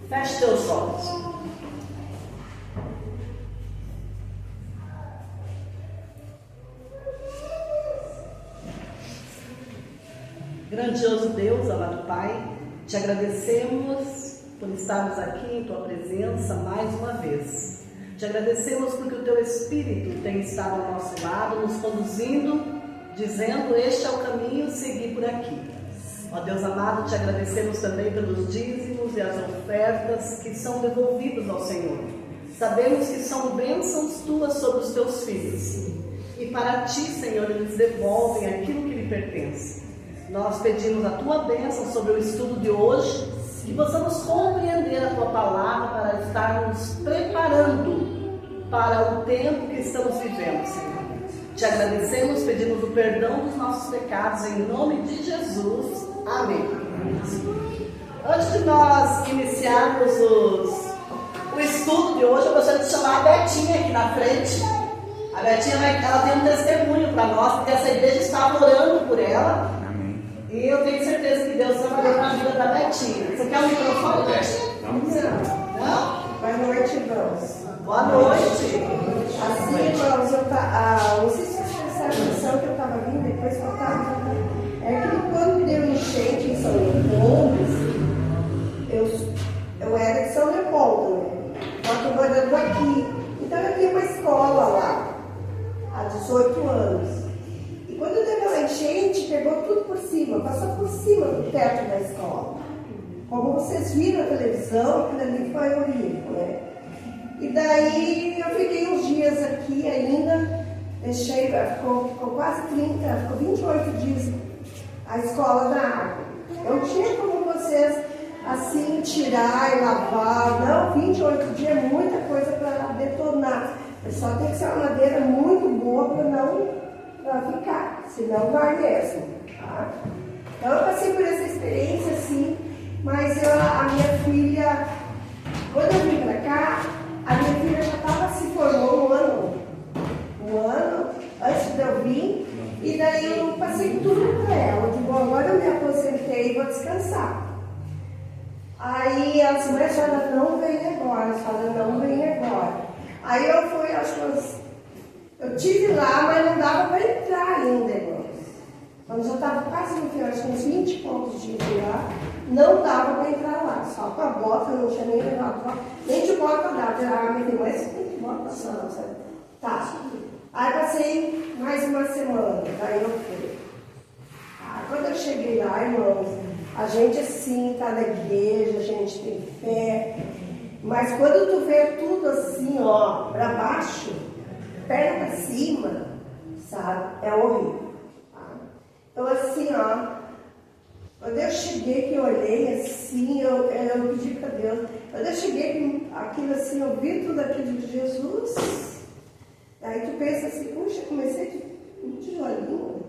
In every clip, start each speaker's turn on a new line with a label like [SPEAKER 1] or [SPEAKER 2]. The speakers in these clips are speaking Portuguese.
[SPEAKER 1] Feche teus olhos. Grandioso Deus, amado Pai, te agradecemos por estarmos aqui em Tua presença mais uma vez. Te agradecemos porque o Teu Espírito tem estado ao nosso lado, nos conduzindo, dizendo: este é o caminho, seguir por aqui. Ó Deus amado, te agradecemos também pelos dízimos e as ofertas que são devolvidos ao Senhor. Sabemos que são bênçãos Tuas sobre os Teus filhos. E para Ti, Senhor, eles devolvem aquilo que lhe pertence. Nós pedimos a Tua bênção sobre o estudo de hoje, que possamos compreender a Tua palavra para estarmos preparando para o tempo que estamos vivendo, Senhor. Te agradecemos, pedimos o perdão dos nossos pecados, em nome de Jesus. Amém. Antes de nós iniciarmos o estudo de hoje, eu gostaria de chamar a Betinha aqui na frente. A Betinha ela tem um testemunho para nós, porque essa igreja estava orando por ela. E eu tenho certeza que Deus trabalhou na vida da Betinha. Você quer um microfone, Betinha? Não?
[SPEAKER 2] Boa noite, irmãos.
[SPEAKER 1] Boa noite.
[SPEAKER 2] Assim, irmãos, não sei se vocês prestaram atenção que eu estava vindo, depois que eu estava. É que quando deu enchente em São Leopoldo, eu era de São Leopoldo, né? Só que morando aqui. Então eu tinha uma escola lá, há 18 anos. E quando teve aquela enchente, pegou tudo por cima, passou por cima do teto da escola. Como vocês viram na televisão, aquilo ali foi horrível, né? E daí eu fiquei uns dias aqui ainda, ficou quase 30, ficou 28 dias a escola na água. Não tinha como vocês assim tirar e lavar, não, 28 dias é muita coisa para detonar. Só tem que ser uma madeira muito boa para ficar, senão vai mesmo. Tá? Então eu passei por essa experiência assim, mas a minha filha, quando eu vim para cá, a minha filha já se formou um ano antes de eu vir, e daí eu passei tudo para ela. Eu digo, agora eu me aposentei e vou descansar. Aí ela disse, mas a senhora não vem agora, a senhora não vem agora. Aí eu fui, acho que eu tive lá, mas não dava para entrar ainda, irmãos. Quando já estava quase no final, acho que uns 20 e poucos dias lá, não dava para entrar lá, só com a bota, eu não tinha nem levado bota, nem de bota dava. Ah, minha irmã, você tem que bota, não, sabe? Tá. Aí passei mais uma semana, daí eu fui. Quando eu cheguei lá, irmãos, a gente assim, tá na igreja, a gente tem fé, mas quando tu vê tudo assim, ó, para baixo, perna para cima, sabe? É horrível. Tá? Então assim, ó, quando eu cheguei, que eu olhei assim, eu pedi para Deus, quando eu cheguei, aquilo assim, eu vi tudo aquilo de Jesus, aí tu pensa assim, puxa, comecei de um tijolinho,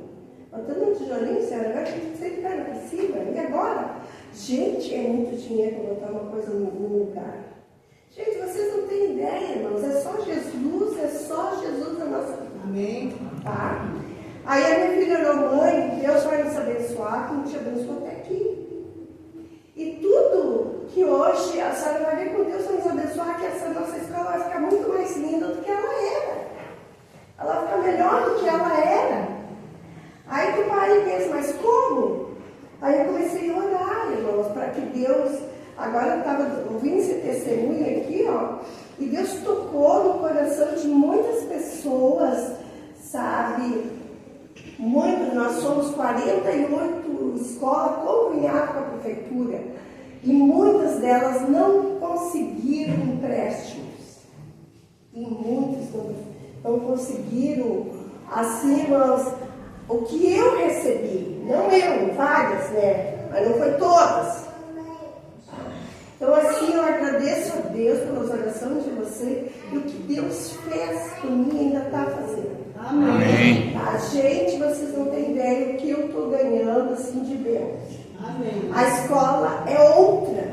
[SPEAKER 2] botando um tijolinho, senhora, agora tem que ser de perna para cima, e agora? Gente, é muito dinheiro para botar uma coisa no lugar. Gente, vocês não têm ideia, irmãos, é só Jesus na nossa vida.
[SPEAKER 1] Amém.
[SPEAKER 2] Tá? Aí a minha filha orou, mãe, Deus vai nos abençoar, que te abençoou até aqui. E tudo que hoje a senhora vai ver com Deus vai nos abençoar, que essa nossa escola vai ficar muito mais linda do que ela era. Ela vai ficar melhor do que ela era. Aí que o pai pensa, mas como? Aí eu comecei a orar, irmãos, para que Deus... Agora eu estava ouvindo esse testemunho aqui, ó, e Deus tocou no coração de muitas pessoas, sabe? Nós somos 48 escolas conveniadas com a prefeitura, e muitas delas não conseguiram empréstimos. E muitas não conseguiram, assim, irmãos, o que eu recebi, não eu, várias, né? Mas não foi todas. Então assim, eu agradeço a Deus pelas orações de vocês e o que Deus fez por mim e ainda está fazendo.
[SPEAKER 1] Amém.
[SPEAKER 2] Tá? Gente, vocês não têm ideia do que eu estou ganhando assim de Deus.
[SPEAKER 1] Amém.
[SPEAKER 2] A escola é outra.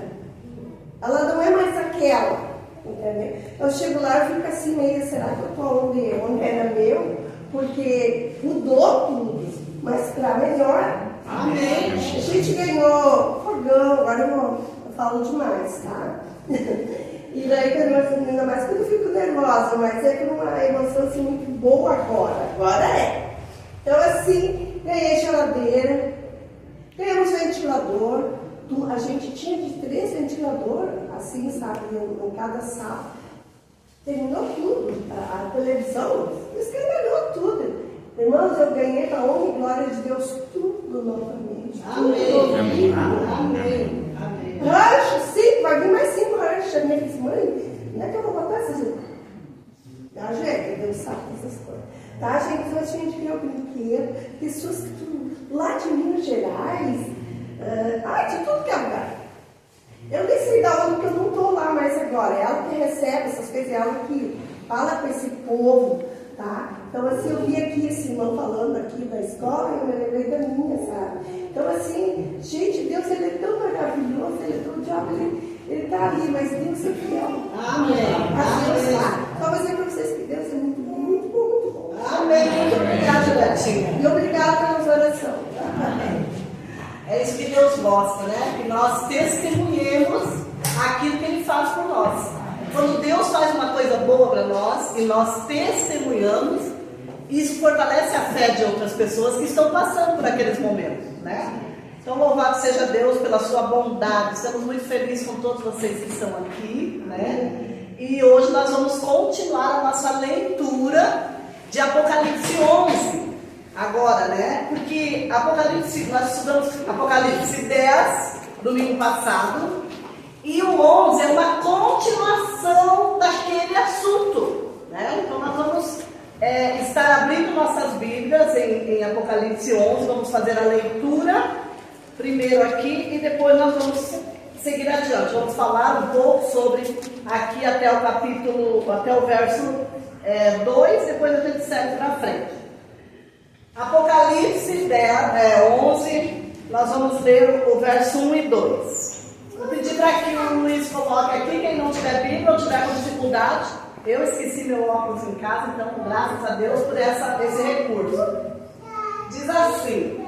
[SPEAKER 2] Ela não é mais aquela. Entendeu? Eu chego lá e fico assim meio, será que eu estou onde era meu? porque mudou tudo, mas para melhor.
[SPEAKER 1] Amém.
[SPEAKER 2] A gente ganhou fogão, agora eu falo demais, tá? E daí ainda mais quando eu fico nervosa, mas é por uma emoção assim, muito boa agora é. Então assim, ganhei geladeira, ganhamos ventilador, a gente tinha de 3 ventiladores, assim, sabe, em cada sala. Terminou tudo, a televisão escangalhou tudo. Irmãos, eu ganhei para a honra e glória de Deus tudo novamente.
[SPEAKER 1] Amém. Amém. Amém.
[SPEAKER 2] Rancho, 5, vai vir mais 5 ranchos. A minha disse, mãe, não é que eu vou botar essas. Tá, gente, Deus sabe essas coisas. Tá, gente, então a gente criou brinquedo, pessoas que lá de Minas Gerais, de tudo que é lugar. Eu nem sei da onde, porque eu não estou lá mais agora. É ela que recebe essas coisas, é ela que fala com esse povo, tá? Então, assim, eu vi aqui esse irmão falando aqui da escola e eu me lembrei da minha, sabe? Então, assim, gente, Deus, ele é tão maravilhoso, ele é tão diabo, ele tá ali, mas Deus é fiel.
[SPEAKER 1] Amém.
[SPEAKER 2] Deus tá. Só vou dizer para vocês que Deus é muito bom, muito bom, muito bom.
[SPEAKER 1] Amém. Muito obrigada, Betinha.
[SPEAKER 2] E obrigada pelas orações. Amém.
[SPEAKER 1] É isso que Deus gosta, né? Que nós testemunhemos aquilo que Ele faz por nós. Quando Deus faz uma coisa boa para nós e nós testemunhamos, isso fortalece a fé de outras pessoas que estão passando por aqueles momentos, né? Então, louvado seja Deus pela sua bondade. Estamos muito felizes com todos vocês que estão aqui, né? E hoje nós vamos continuar a nossa leitura de Apocalipse 11. Agora, né? Porque nós estudamos Apocalipse 10, domingo passado, e o 11 é uma continuação daquele assunto, né? Então nós vamos estar abrindo nossas Bíblias em Apocalipse 11, vamos fazer a leitura primeiro aqui e depois nós vamos seguir adiante. Vamos falar um pouco sobre aqui até o verso 2, depois a gente segue para frente. Apocalipse 11, nós vamos ler o verso 1 e 2. Vou pedir para que o Luiz coloque aqui, quem não tiver Bíblia ou tiver com dificuldade. Eu esqueci meu óculos em casa, então graças a Deus por esse recurso. Diz assim: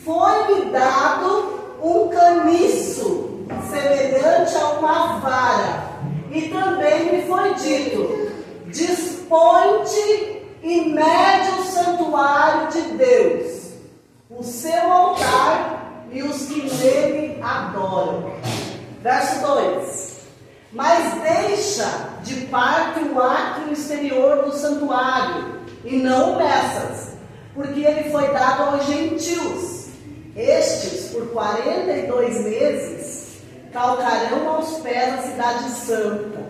[SPEAKER 1] foi-me dado um caniço semelhante a uma vara, e também me foi dito: dispõe-te e mede o santuário de Deus, o seu altar e os que nele adoram. Verso 2: mas deixa de parte o átrio exterior do santuário, e não o meças, porque ele foi dado aos gentios. Estes, por 42 meses, calcarão aos pés a cidade santa.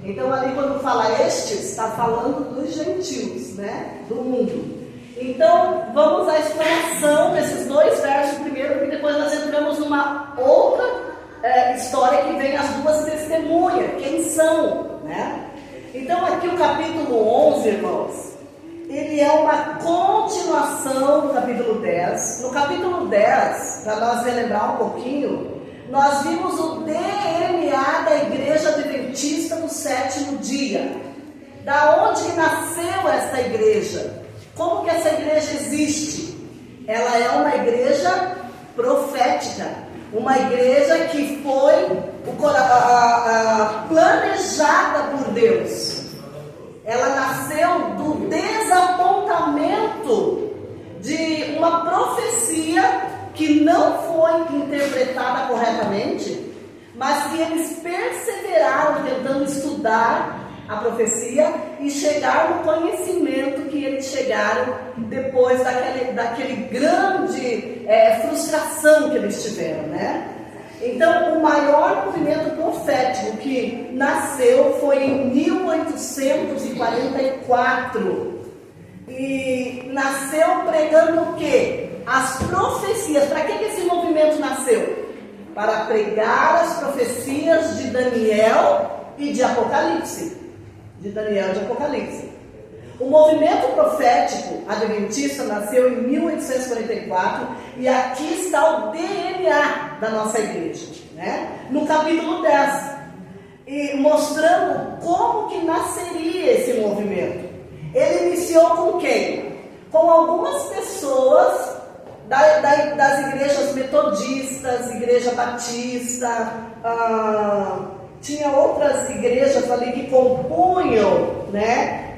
[SPEAKER 1] Então ali quando fala estes, está falando dos gentios, né? Do mundo. Então vamos à explanação desses 2 versos primeiro, porque depois nós entramos numa outra história que vem as 2 testemunhas, quem são, né? Então aqui o capítulo 11, irmãos, ele é uma continuação do capítulo 10. No capítulo 10, para nós relembrar um pouquinho, nós vimos o DNA da Igreja Adventista do 7º dia. Da onde que nasceu essa igreja? Como que essa igreja existe? Ela é uma igreja profética, uma igreja que foi planejada por Deus. Ela nasceu do desapontamento de uma profecia que não foi interpretada corretamente, mas que eles perseveraram tentando estudar a profecia e chegar no conhecimento que eles chegaram depois daquele grande frustração que eles tiveram, né? Então, o maior movimento profético que nasceu foi em 1844 e nasceu pregando o quê? As profecias. Para que esse movimento nasceu? Para pregar as profecias de Daniel e de Apocalipse. O movimento profético adventista nasceu em 1844 e aqui está o DNA da nossa igreja, né? No capítulo 10, e mostrando como que nasceria esse movimento. Ele iniciou com quem? com algumas pessoas das igrejas metodistas, igreja batista, tinha outras igrejas ali que compunham, né,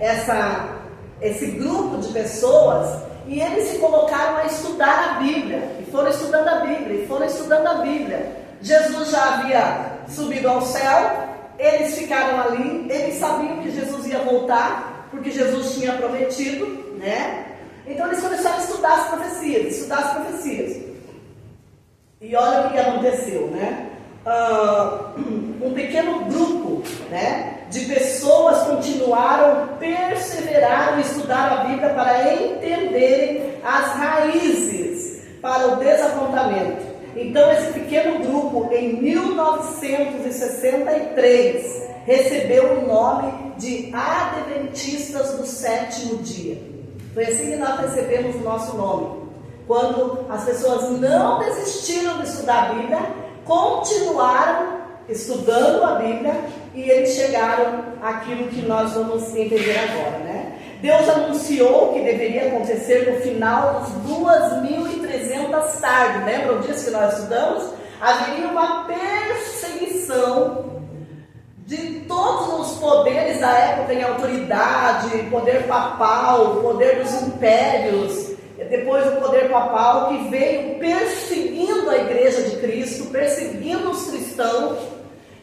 [SPEAKER 1] esse grupo de pessoas, e eles se colocaram a estudar a Bíblia, e foram estudando a Bíblia, e foram estudando a Bíblia. Jesus já havia subido ao céu, eles ficaram ali, eles sabiam que Jesus ia voltar, porque Jesus tinha prometido, né? Então eles começaram a estudar as profecias. E olha o que aconteceu, né? Um pequeno grupo, né, de pessoas perseveraram em estudar a Bíblia para entenderem as raízes para o desapontamento. Então esse pequeno grupo, em 1963, recebeu o nome de Adventistas do Sétimo Dia. Foi assim que nós recebemos o nosso nome. Quando as pessoas não desistiram de estudar a Bíblia, continuaram estudando a Bíblia, e eles chegaram àquilo que nós vamos entender agora, né? Deus anunciou que deveria acontecer no final dos 2.300 tardes. Lembram disso que nós estudamos? Haveria uma perseguição de todos os poderes da época em autoridade, poder papal, poder dos impérios, depois o poder papal, que veio perseguindo a igreja de Cristo, perseguindo os cristãos,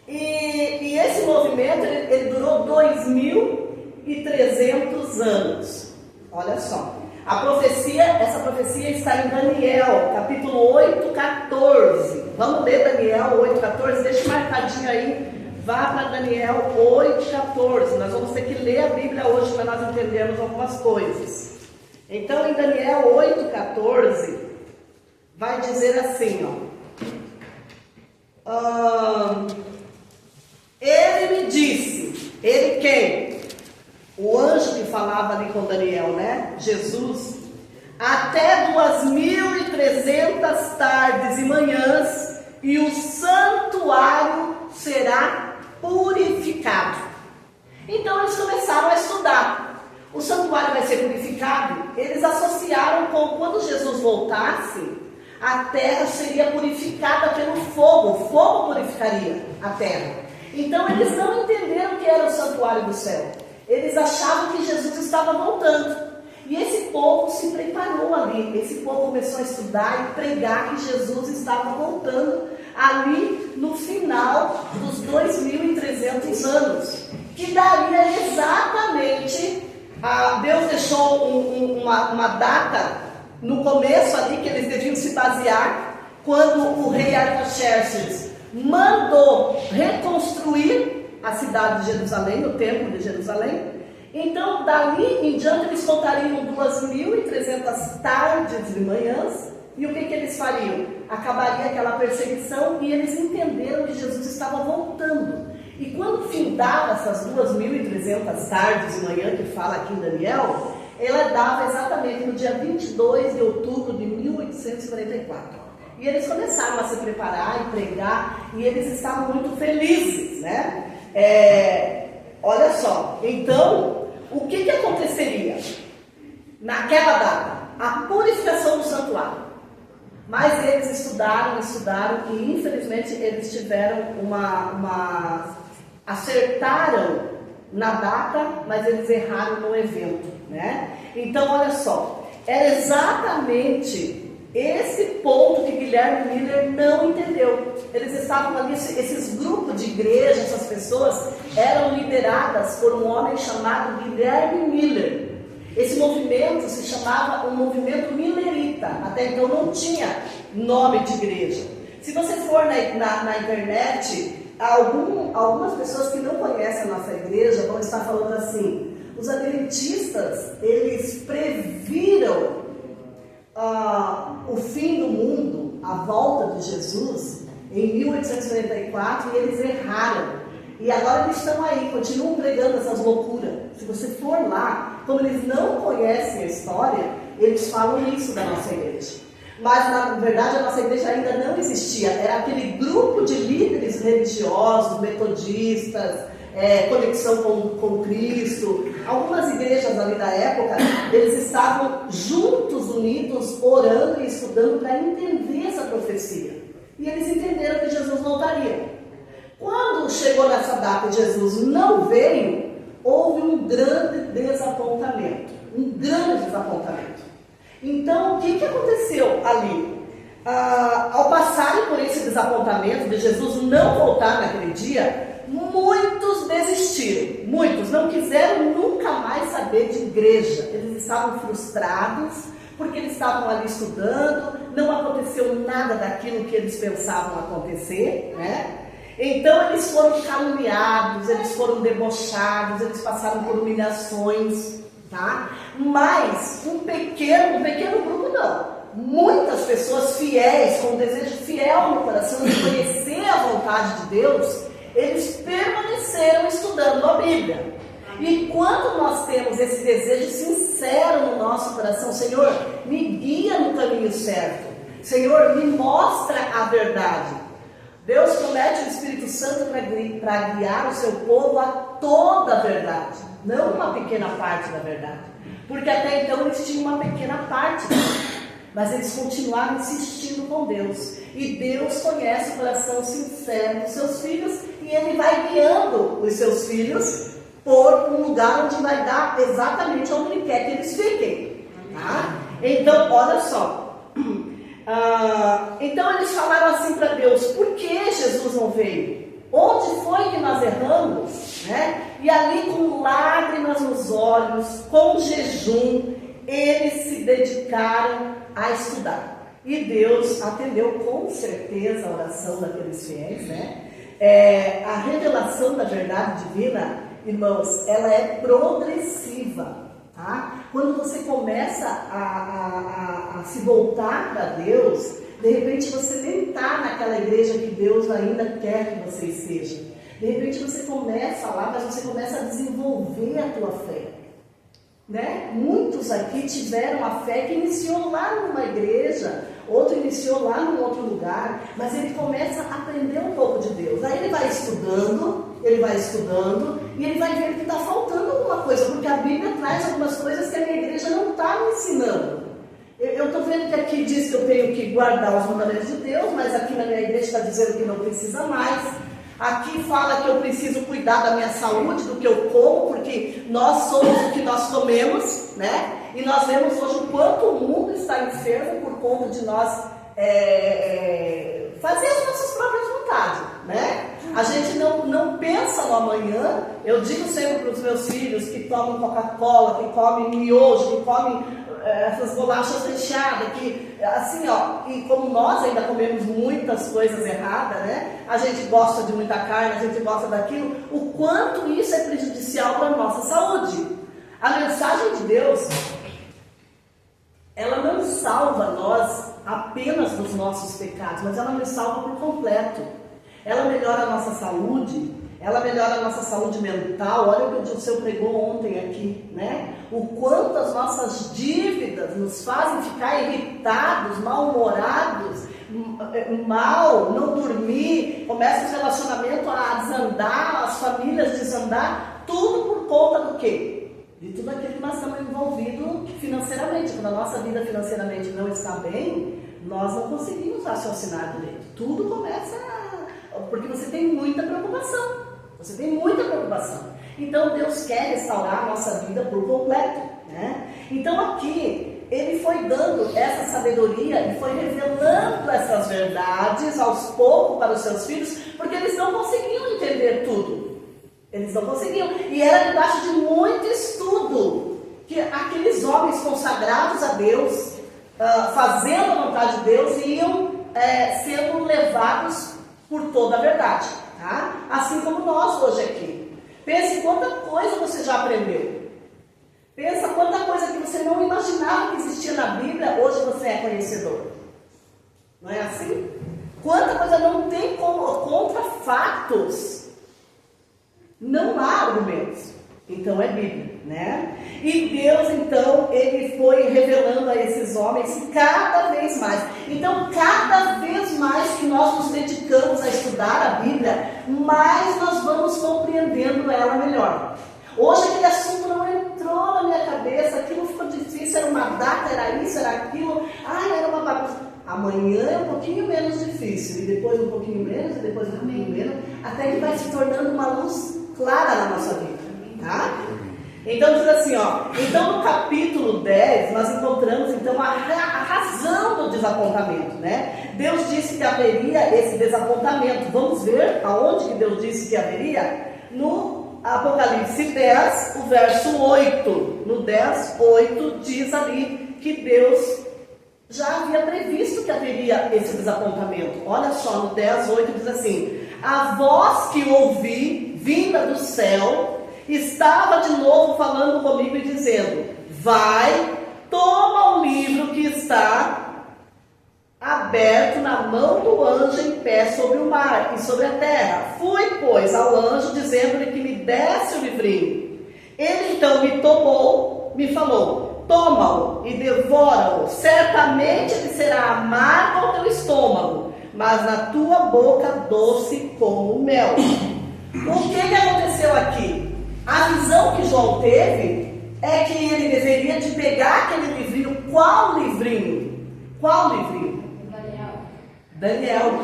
[SPEAKER 1] e esse movimento ele durou 2.300 anos. Olha só, essa profecia está em Daniel, capítulo 8:14. Vamos ler Daniel 8:14, deixa marcadinho aí. Vá para Daniel 8:14. Nós vamos ter que ler a Bíblia hoje para nós entendermos algumas coisas. Então, em Daniel 8:14, vai dizer assim, ele me disse, ele quem? O anjo que falava ali com Daniel, né? Jesus. Até 2.300 tardes e manhãs, e o santuário será purificado. Então eles começaram a estudar. O santuário vai ser purificado. Eles associaram com quando Jesus voltasse, a terra seria purificada pelo fogo. O fogo purificaria a terra. Então eles não entenderam o que era o santuário do céu. Eles achavam que Jesus estava voltando. E esse povo se preparou ali. Esse povo começou a estudar e pregar que Jesus estava voltando ali no final dos 2.300 anos. Que daria exatamente... Deus deixou uma data no começo ali que eles deviam se basear, quando o rei Artaxerxes mandou reconstruir a cidade de Jerusalém, o templo de Jerusalém. Então, dali em diante, eles contariam 2.300 tardes e manhãs, e o que eles fariam? Acabaria aquela perseguição, e eles entenderam que Jesus estava voltando. E quando findava essas 2.300 tardes e manhã, que fala aqui em Daniel, ela dava exatamente no dia 22 de outubro de 1844. E eles começaram a se preparar e pregar, e eles estavam muito felizes, né? Olha só, então, o que aconteceria naquela data? A purificação do santuário. Mas eles estudaram, e infelizmente eles tiveram acertaram na data, mas eles erraram no evento, né? Então, olha só, era exatamente esse ponto que Guilherme Miller não entendeu. Eles estavam ali, esses grupos de igreja, essas pessoas eram lideradas por um homem chamado Guilherme Miller. Esse movimento se chamava um movimento millerita. Até então não tinha nome de igreja. Se você for na internet, algumas pessoas que não conhecem a nossa igreja vão estar falando assim: os adventistas, eles previram o fim do mundo, a volta de Jesus, em 1844, e eles erraram. E agora eles estão aí, continuam pregando essas loucuras. Se você for lá, como eles não conhecem a história, eles falam isso da nossa igreja. Mas, na verdade, a nossa igreja ainda não existia. Era aquele grupo de líderes religiosos, metodistas, conexão com Cristo, algumas igrejas ali da época, eles estavam juntos, unidos, orando e estudando para entender essa profecia. E eles entenderam que Jesus voltaria. Quando chegou nessa data e Jesus não veio, houve um grande desapontamento. Um grande desapontamento. Então, o que aconteceu ali? Ao passarem por esse desapontamento de Jesus não voltar naquele dia, muitos desistiram. Muitos não quiseram nunca mais saber de igreja. Eles estavam frustrados, porque eles estavam ali estudando, não aconteceu nada daquilo que eles pensavam acontecer, né? Então eles foram caluniados, eles foram debochados, eles passaram por humilhações, tá? Mas um pequeno grupo não. Muitas pessoas fiéis, com um desejo fiel no coração de conhecer a vontade de Deus, eles permaneceram estudando a Bíblia. E quando nós temos esse desejo sincero no nosso coração, Senhor, me guia no caminho certo. Senhor, me mostra a verdade. Deus promete o Espírito Santo para guiar o seu povo a toda a verdade, não uma pequena parte da verdade. Porque até então eles tinham uma pequena parte, mas eles continuaram insistindo com Deus. E Deus conhece o coração sincero dos seus filhos e Ele vai guiando os seus filhos por um lugar onde vai dar exatamente onde Ele quer que eles fiquem. Tá? Então, olha só. Então eles falaram assim para Deus: por que Jesus não veio? Onde foi que nós erramos? Né? E ali, com lágrimas nos olhos, com jejum, eles se dedicaram a estudar. E Deus atendeu com certeza a oração daqueles fiéis, né? A revelação da verdade divina, irmãos, ela é progressiva. Tá? Quando você começa a se voltar para Deus, de repente você nem está naquela igreja que Deus ainda quer que você esteja. De repente você começa lá, mas você começa a desenvolver a tua fé. Né? Muitos aqui tiveram a fé que iniciou lá numa igreja, outro iniciou lá num outro lugar, mas ele começa a aprender um pouco de Deus. Aí ele vai estudando e ele vai ver que está faltando alguma coisa, porque a Bíblia traz algumas coisas que a minha igreja não está me ensinando. Eu estou vendo que aqui diz que eu tenho que guardar os mandamentos de Deus, mas aqui na minha igreja está dizendo que não precisa mais. Aqui fala que eu preciso cuidar da minha saúde, do que eu como, porque nós somos o que nós comemos, né? E nós vemos hoje o quanto o mundo está enfermo por conta de nós fazer as nossas próprias vontades, né? A gente não pensa no amanhã. Eu digo sempre para os meus filhos que tomam Coca-Cola, que comem miojo, que comem essas bolachas recheadas, que assim, ó, e como nós ainda comemos muitas coisas erradas, né? A gente gosta de muita carne, a gente gosta daquilo, o quanto isso é prejudicial para a nossa saúde. A mensagem de Deus, ela não salva nós apenas dos nossos pecados, mas ela nos salva por completo. Ela melhora a nossa saúde, ela melhora a nossa saúde mental. Olha o que o Seu pregou ontem aqui, né? O quanto as nossas dívidas nos fazem ficar irritados, mal-humorados, mal, não dormir, começa o relacionamento a desandar, as famílias desandar, tudo por conta do quê? De tudo aquilo que nós estamos envolvidos financeiramente. Quando a nossa vida financeiramente não está bem, nós não conseguimos raciocinar direito. Tudo começa porque você tem muita preocupação. Você tem muita preocupação. Então Deus quer restaurar a nossa vida por completo, né? Então aqui Ele foi dando essa sabedoria e foi revelando essas verdades aos poucos para os seus filhos, porque eles não conseguiam entender tudo. Eles não conseguiam. E era debaixo de muito estudo que aqueles homens consagrados a Deus, fazendo a vontade de Deus, iam sendo levados por toda a verdade. Tá? Assim como nós hoje aqui. Pense quanta coisa você já aprendeu. Pensa quanta coisa que você não imaginava que existia na Bíblia, hoje você é conhecedor. Não é assim? Quanta coisa não tem contra fatos. Não há argumentos. Então é Bíblia, né? E Deus, então, Ele foi revelando a esses homens cada vez mais. Então, cada vez mais que nós nos dedicamos a estudar a Bíblia, mais nós vamos compreendendo ela melhor. Hoje aquele assunto não entrou na minha cabeça, aquilo ficou difícil, era uma data, era isso, era aquilo, era uma bagunça. Amanhã é um pouquinho menos difícil, e depois um pouquinho menos, e depois um pouquinho menos, até que vai se tornando uma luz clara na nossa vida, tá? Então diz assim, então no capítulo 10 nós encontramos então a razão do desapontamento, né? Deus disse que haveria esse desapontamento. Vamos ver aonde que Deus disse que haveria? No Apocalipse 10, o verso 8. No 10, 8 diz ali que Deus já havia previsto que haveria esse desapontamento. Olha só, no 10, 8 diz assim: a voz que ouvi, vinda do céu, estava de novo falando comigo e dizendo: vai, toma o livro que está aberto na mão do anjo em pé sobre o mar e sobre a terra. Fui, pois, ao anjo, dizendo-lhe que me desse o livrinho. Ele então me tomou, me falou: toma-o e devora-o, certamente ele será amargo ao teu estômago, mas na tua boca doce como o mel. O que aconteceu aqui? A visão que João teve é que ele deveria de pegar aquele livrinho. Qual livrinho? Qual livrinho? Daniel.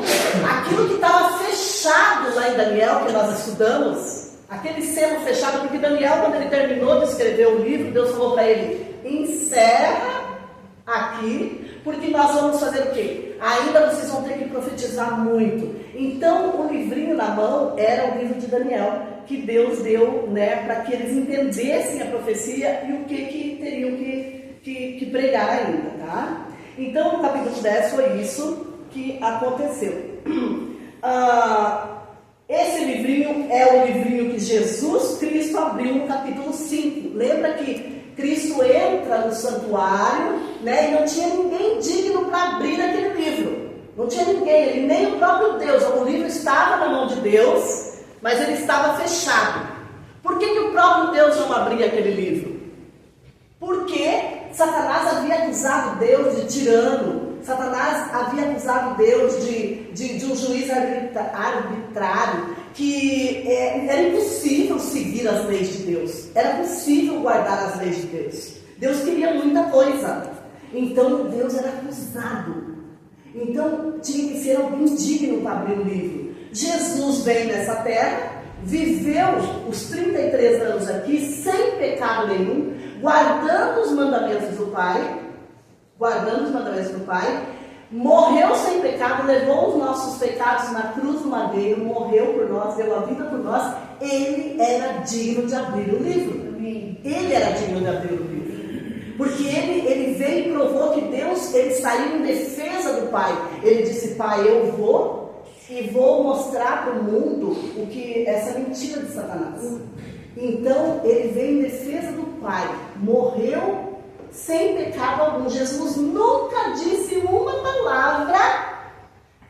[SPEAKER 1] Aquilo que estava fechado lá em Daniel, que nós estudamos, aquele selo fechado, porque Daniel, quando ele terminou de escrever o livro, Deus falou para ele: encerra aqui, porque nós vamos fazer o quê? Ainda vocês vão ter que profetizar muito. Então o livrinho na mão era o livro de Daniel, que Deus deu, né, para que eles entendessem a profecia e o que teriam que pregar ainda, tá? Então no capítulo 10 foi isso que aconteceu. Esse livrinho é o livrinho que Jesus Cristo abriu no capítulo 5. Lembra que Cristo entra no santuário, né, e não tinha ninguém digno para abrir aquele livro. Não tinha ninguém, ele, nem o próprio Deus. O livro estava na mão de Deus, mas ele estava fechado. Por que o próprio Deus não abria aquele livro? Porque Satanás havia acusado Deus de tirano. Satanás havia acusado Deus de um juiz arbitrário, que era impossível seguir as leis de Deus, era possível guardar as leis de Deus. Deus queria muita coisa, então Deus era acusado. Então tinha que ser alguém digno para abrir o livro. Jesus veio nessa terra, viveu os 33 anos aqui sem pecado nenhum, guardando os mandamentos do Pai, morreu sem pecado, levou os nossos pecados na cruz do madeiro, morreu por nós, deu a vida por nós. Ele era digno de abrir o livro. Ele era digno de abrir o livro, porque ele veio e provou que Deus, ele saiu em defesa do Pai. Ele disse: Pai, eu vou mostrar para o mundo o que essa mentira de Satanás. Então ele veio em defesa do Pai, morreu sem pecado algum. Jesus nunca disse uma palavra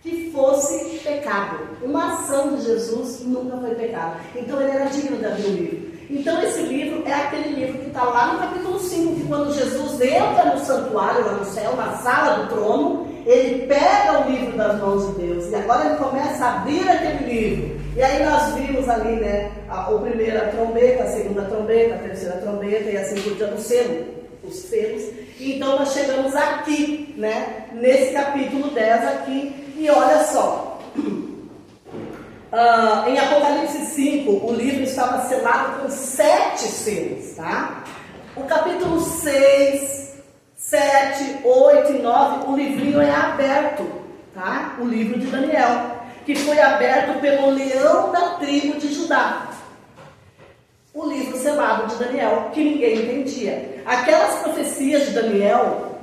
[SPEAKER 1] que fosse pecado. Uma ação de Jesus nunca foi pecado. Então ele era digno de abrir o livro. Então esse livro é aquele livro que está lá no capítulo 5, que quando Jesus entra no santuário, lá no céu, na sala do trono, ele pega o livro das mãos de Deus e agora ele começa a abrir aquele livro. E aí nós vimos ali, né, a primeira trombeta, a segunda trombeta, a terceira trombeta e assim por diante, os selos. E então nós chegamos aqui, né, nesse capítulo 10 aqui, e olha só, em Apocalipse 5 o livro estava selado com 7 selos, tá? O capítulo 6, 7, 8 e 9, o livrinho é aberto, tá? O livro de Daniel, que foi aberto pelo leão da tribo de Judá. O livro selado de Daniel, que ninguém entendia. Aquelas profecias de Daniel,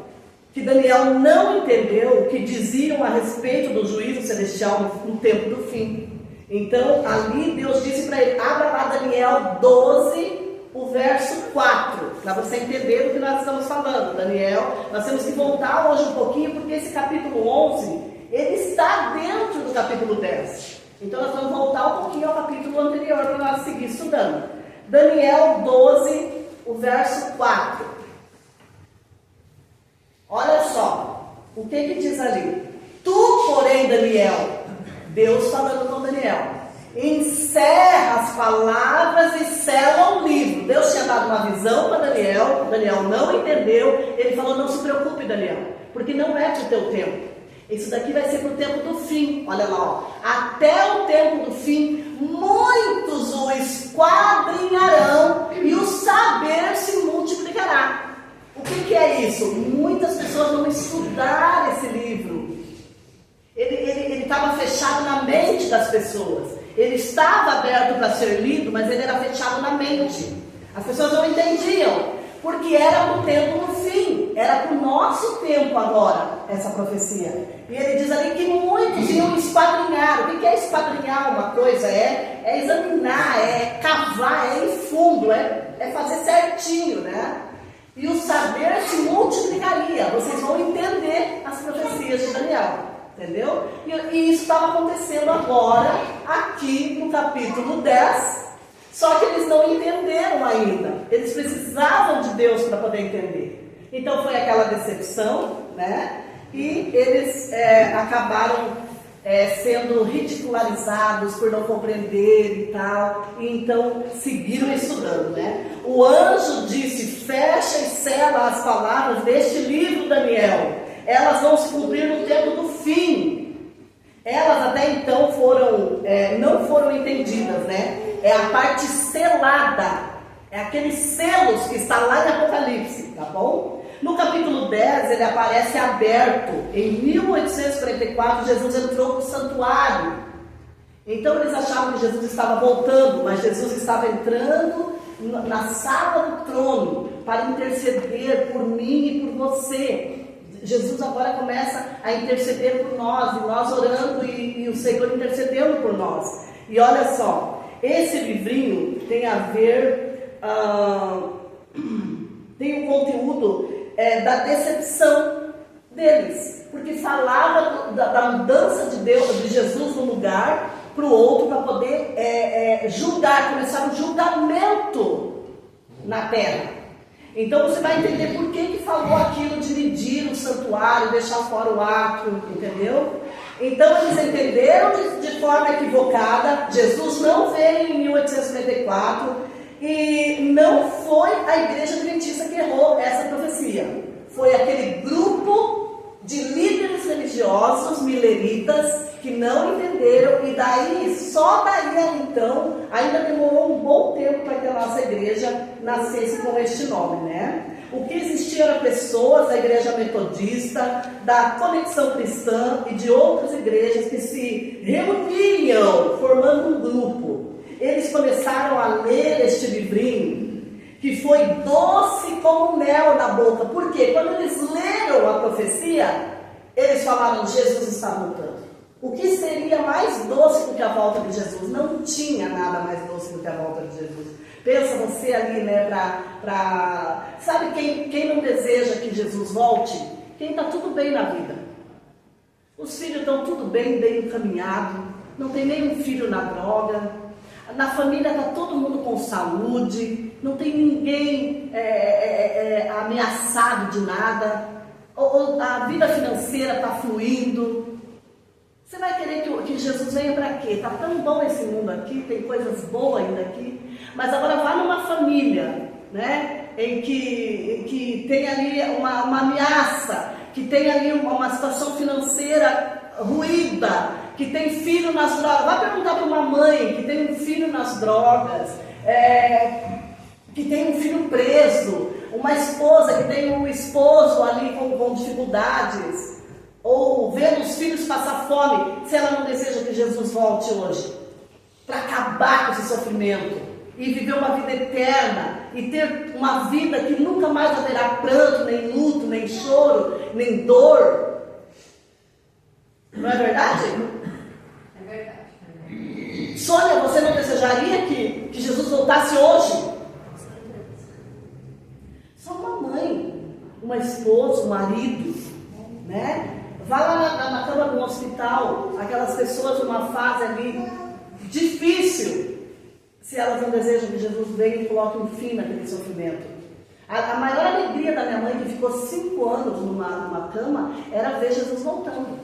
[SPEAKER 1] que Daniel não entendeu, que diziam a respeito do juízo celestial no tempo do fim. Então, ali Deus disse para ele: abra lá Daniel 12, o verso 4, para você entender do que nós estamos falando. Daniel, nós temos que voltar hoje um pouquinho, porque esse capítulo 11, ele está dentro do capítulo 10. Então, nós vamos voltar um pouquinho ao capítulo anterior para nós seguir estudando. Daniel 12, o verso 4. Olha só, o que diz ali? Tu, porém, Daniel, Deus falando com Daniel, encerra as palavras e sela o livro. Deus tinha dado uma visão para Daniel, Daniel não entendeu, ele falou, não se preocupe, Daniel, porque não é para o teu tempo. Isso daqui vai ser para o tempo do fim. Olha lá, ó. Até o tempo do fim, muitos o esquadrinharão e o saber se multiplicará. O que é isso? Muitas pessoas vão estudar esse livro. Ele estava fechado na mente das pessoas. Ele estava aberto para ser lido, mas ele era fechado na mente. As pessoas não entendiam, porque era para o tempo do fim. Era para o nosso tempo agora, essa profecia. E ele diz ali que muitos iam esquadrinhar. O que é esquadrinhar uma coisa? É examinar, é cavar, é ir fundo, é fazer certinho, né? E o saber se multiplicaria. Vocês vão entender as profecias de Daniel, entendeu? E isso estava acontecendo agora, aqui no capítulo 10. Só que eles não entenderam ainda. Eles precisavam de Deus para poder entender. Então foi aquela decepção, né? E eles acabaram sendo ridicularizados por não compreender e tal. E então seguiram estudando, né? O anjo disse, fecha e sela as palavras deste livro, Daniel. Elas vão se cumprir no tempo do fim. Elas até então não foram entendidas, né? É a parte selada. É aqueles selos que está lá em Apocalipse, tá bom? No capítulo 10, ele aparece aberto. Em 1844, Jesus entrou no santuário. Então, eles achavam que Jesus estava voltando, mas Jesus estava entrando na sala do trono para interceder por mim e por você. Jesus agora começa a interceder por nós, e nós orando e o Senhor intercedendo por nós. E olha só, esse livrinho tem a ver, tem um conteúdo da decepção deles, porque falava da mudança de Deus, de Jesus no lugar para o outro, para poder julgar, começar um julgamento na terra. Então você vai entender por que falou aquilo de medir o santuário, deixar fora o átrio, entendeu? Então eles entenderam de forma equivocada. Jesus não veio em 1854 e não foi a Igreja Adventista que errou essa profecia. Foi aquele grupo de líderes religiosos mileritas que não entenderam, e daí, só daí então, ainda demorou um bom tempo para que a nossa igreja nascesse com este nome, né? O que existia eram pessoas da igreja metodista, da Conexão Cristã e de outras igrejas que se reuniam formando um grupo. Eles começaram a ler este livrinho, que foi doce como mel na boca. Por quê? Quando eles leram a profecia, eles falaram, Jesus está voltando. O que seria mais doce do que a volta de Jesus? Não tinha nada mais doce do que a volta de Jesus. Pensa você ali, né, sabe quem não deseja que Jesus volte? Quem está tudo bem na vida. Os filhos estão tudo bem encaminhados, não tem nenhum filho na droga, na família está todo mundo com saúde, não tem ninguém ameaçado de nada, a vida financeira está fluindo. Você vai querer que Jesus venha para quê? Está tão bom esse mundo aqui, tem coisas boas ainda aqui, mas agora vá numa família, né, em que tem ali uma ameaça, que tem ali uma situação financeira ruída, que tem filho nas drogas. Vai perguntar para uma mãe que tem um filho nas drogas, que tem um filho preso, uma esposa que tem um esposo ali com dificuldades, ou vendo os filhos passar fome, se ela não deseja que Jesus volte hoje, para acabar com esse sofrimento, e viver uma vida eterna, e ter uma vida que nunca mais haverá pranto, nem luto, nem choro, nem dor. Não é verdade?
[SPEAKER 3] É verdade.
[SPEAKER 1] Sônia, você não desejaria que Jesus voltasse hoje? Só uma mãe, uma esposa, um marido, né? Vá lá na cama do hospital, aquelas pessoas numa fase ali difícil, se elas não desejam que Jesus venha e coloque um fim naquele sofrimento. A maior alegria da minha mãe, que ficou 5 anos numa cama, era ver Jesus voltando.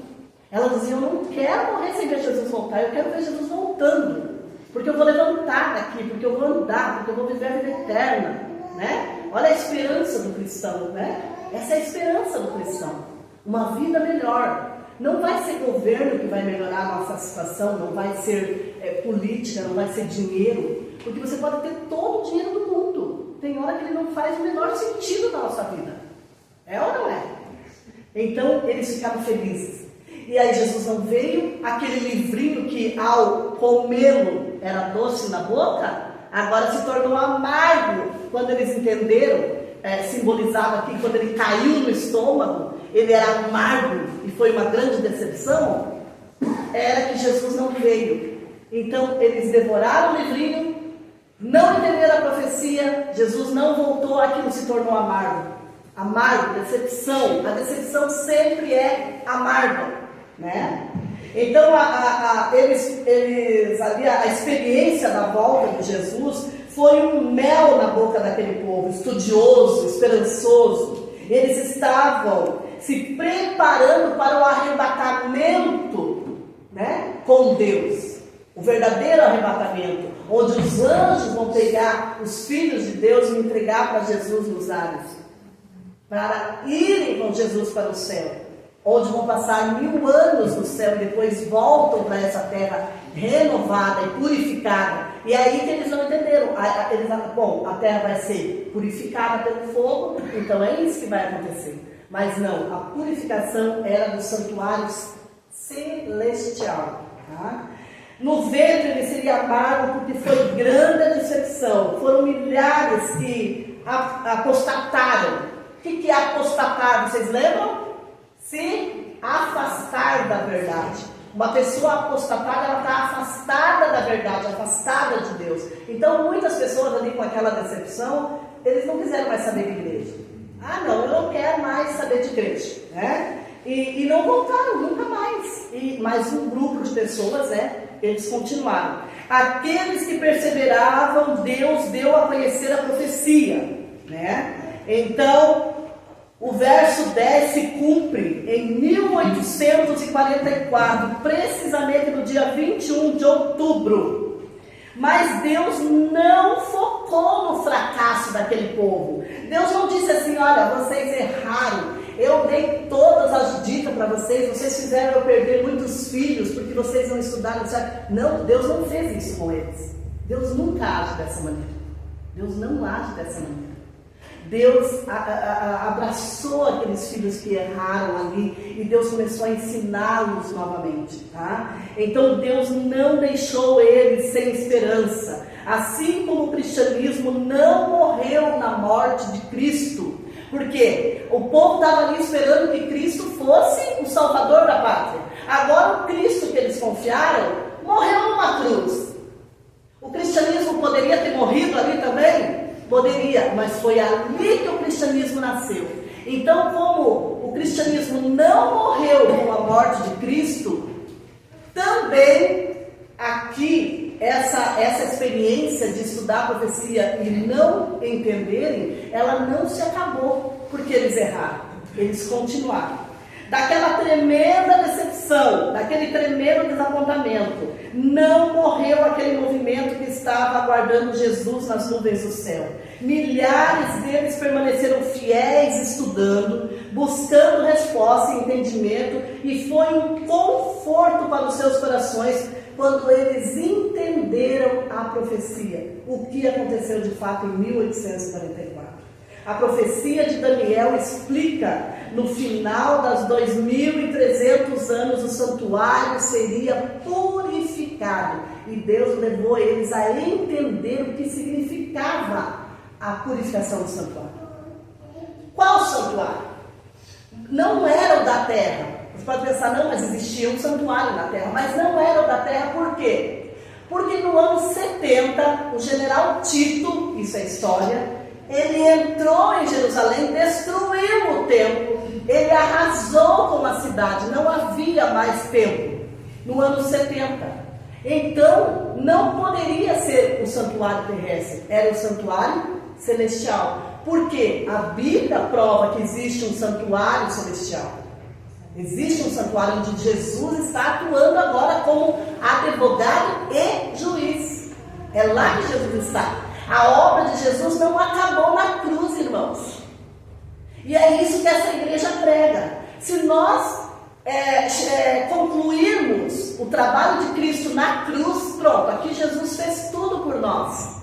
[SPEAKER 1] Ela dizia, eu não quero morrer sem ver Jesus voltar, eu quero ver Jesus voltando. porque eu vou levantar daqui, porque eu vou andar, porque eu vou viver a vida eterna, né? Olha a esperança do cristão, né? Essa é a esperança do cristão, uma vida melhor. Não vai ser governo que vai melhorar a nossa situação, não vai ser política, não vai ser dinheiro, porque você pode ter todo o dinheiro do mundo, tem hora que ele não faz o menor sentido na nossa vida, é ou não é? Então eles ficaram felizes. E aí Jesus não veio, aquele livrinho que ao comê-lo era doce na boca, agora se tornou amargo quando eles entenderam, simbolizado aqui, quando ele caiu no estômago, ele era amargo e foi uma grande decepção, era que Jesus não veio. Então eles devoraram o livrinho, não entenderam a profecia, Jesus não voltou, aquilo se tornou amargo. Amargo, decepção. A decepção sempre é amarga, né? Então a experiência da volta de Jesus foi um mel na boca daquele povo, estudioso, esperançoso. Eles estavam se preparando para o arrebatamento, né, com Deus. O verdadeiro arrebatamento, onde os anjos vão pegar os filhos de Deus e entregar para Jesus nos ares, para irem com Jesus para o céu, onde vão passar 1000 anos no céu e depois voltam para essa terra renovada e purificada. E aí que eles não entenderam. A terra vai ser purificada pelo fogo, então é isso que vai acontecer. Mas não, a purificação era do santuário celestial. Tá? No ventre ele seria amargo porque foi grande a decepção. Foram milhares que apostataram. O que é apostatar? Vocês lembram? Se afastar da verdade. Uma pessoa apostatada, ela está afastada da verdade, afastada de Deus. Então, muitas pessoas ali com aquela decepção, eles não quiseram mais saber de igreja. Ah, não, eu não quero mais saber de igreja, né? E não voltaram nunca mais. E mais um grupo de pessoas, né? Eles continuaram. Aqueles que perseveravam, Deus deu a conhecer a profecia, né? Então, o verso 10 se cumpre em 1844, precisamente no dia 21 de outubro. Mas Deus não focou no fracasso daquele povo. Deus não disse assim: olha, vocês erraram, eu dei todas as dicas para vocês fizeram eu perder muitos filhos porque vocês não estudaram. Não, Deus não fez isso com eles. Deus nunca age dessa maneira. Deus não age dessa maneira. Deus abraçou aqueles filhos que erraram ali e Deus começou a ensiná-los novamente, tá? Então Deus não deixou eles sem esperança. Assim como o cristianismo não morreu na morte de Cristo, porque o povo estava ali esperando que Cristo fosse o salvador da pátria. Agora o Cristo que eles confiaram morreu numa cruz. O cristianismo poderia ter morrido ali também? Poderia, mas foi ali que o cristianismo nasceu. Então, como o cristianismo não morreu com a morte de Cristo, também aqui essa experiência de estudar a profecia e não entenderem, ela não se acabou porque eles erraram, eles continuaram. Daquela tremenda decepção, daquele tremendo desapontamento, não morreu aquele movimento que estava aguardando Jesus nas nuvens do céu. Milhares deles permaneceram fiéis, estudando, buscando resposta e entendimento, e foi um conforto para os seus corações quando eles entenderam a profecia, o que aconteceu de fato em 1844. A profecia de Daniel explica: no final das 2300 anos o santuário seria purificado. E Deus levou eles a entender o que significava a purificação do santuário. Qual santuário? Não era o da terra. Você pode pensar, não, mas existia um santuário na terra. Mas não era o da terra, por quê? Porque no ano 70, o general Tito, isso é história, ele entrou em Jerusalém, destruiu o templo, ele arrasou com a cidade, não havia mais templo, no ano 70. Então, não poderia ser o santuário terrestre, era o santuário celestial. Por quê? A Bíblia prova que existe um santuário celestial. Existe um santuário onde Jesus está atuando agora como advogado e juiz. É lá que Jesus está. A obra de Jesus não acabou na cruz, irmãos. E é isso que essa igreja prega. Se nós concluirmos o trabalho de Cristo na cruz, pronto, aqui Jesus fez tudo por nós.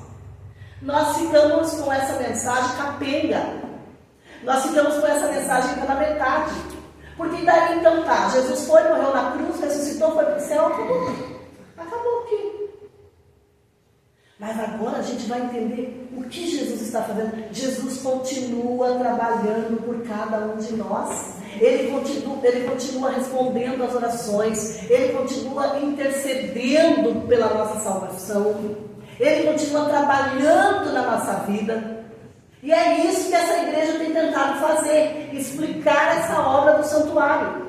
[SPEAKER 1] Nós ficamos com essa mensagem capenga. Nós ficamos com essa mensagem pela metade. Porque daí então tá, Jesus foi, morreu na cruz, ressuscitou, foi para o céu, acabou. Acabou aqui. Mas agora a gente vai entender o que Jesus está fazendo. Jesus continua trabalhando por cada um de nós. Ele continua respondendo às orações. Ele continua intercedendo pela nossa salvação. Ele continua trabalhando na nossa vida. E é isso que essa igreja tem tentado fazer, explicar essa obra do santuário.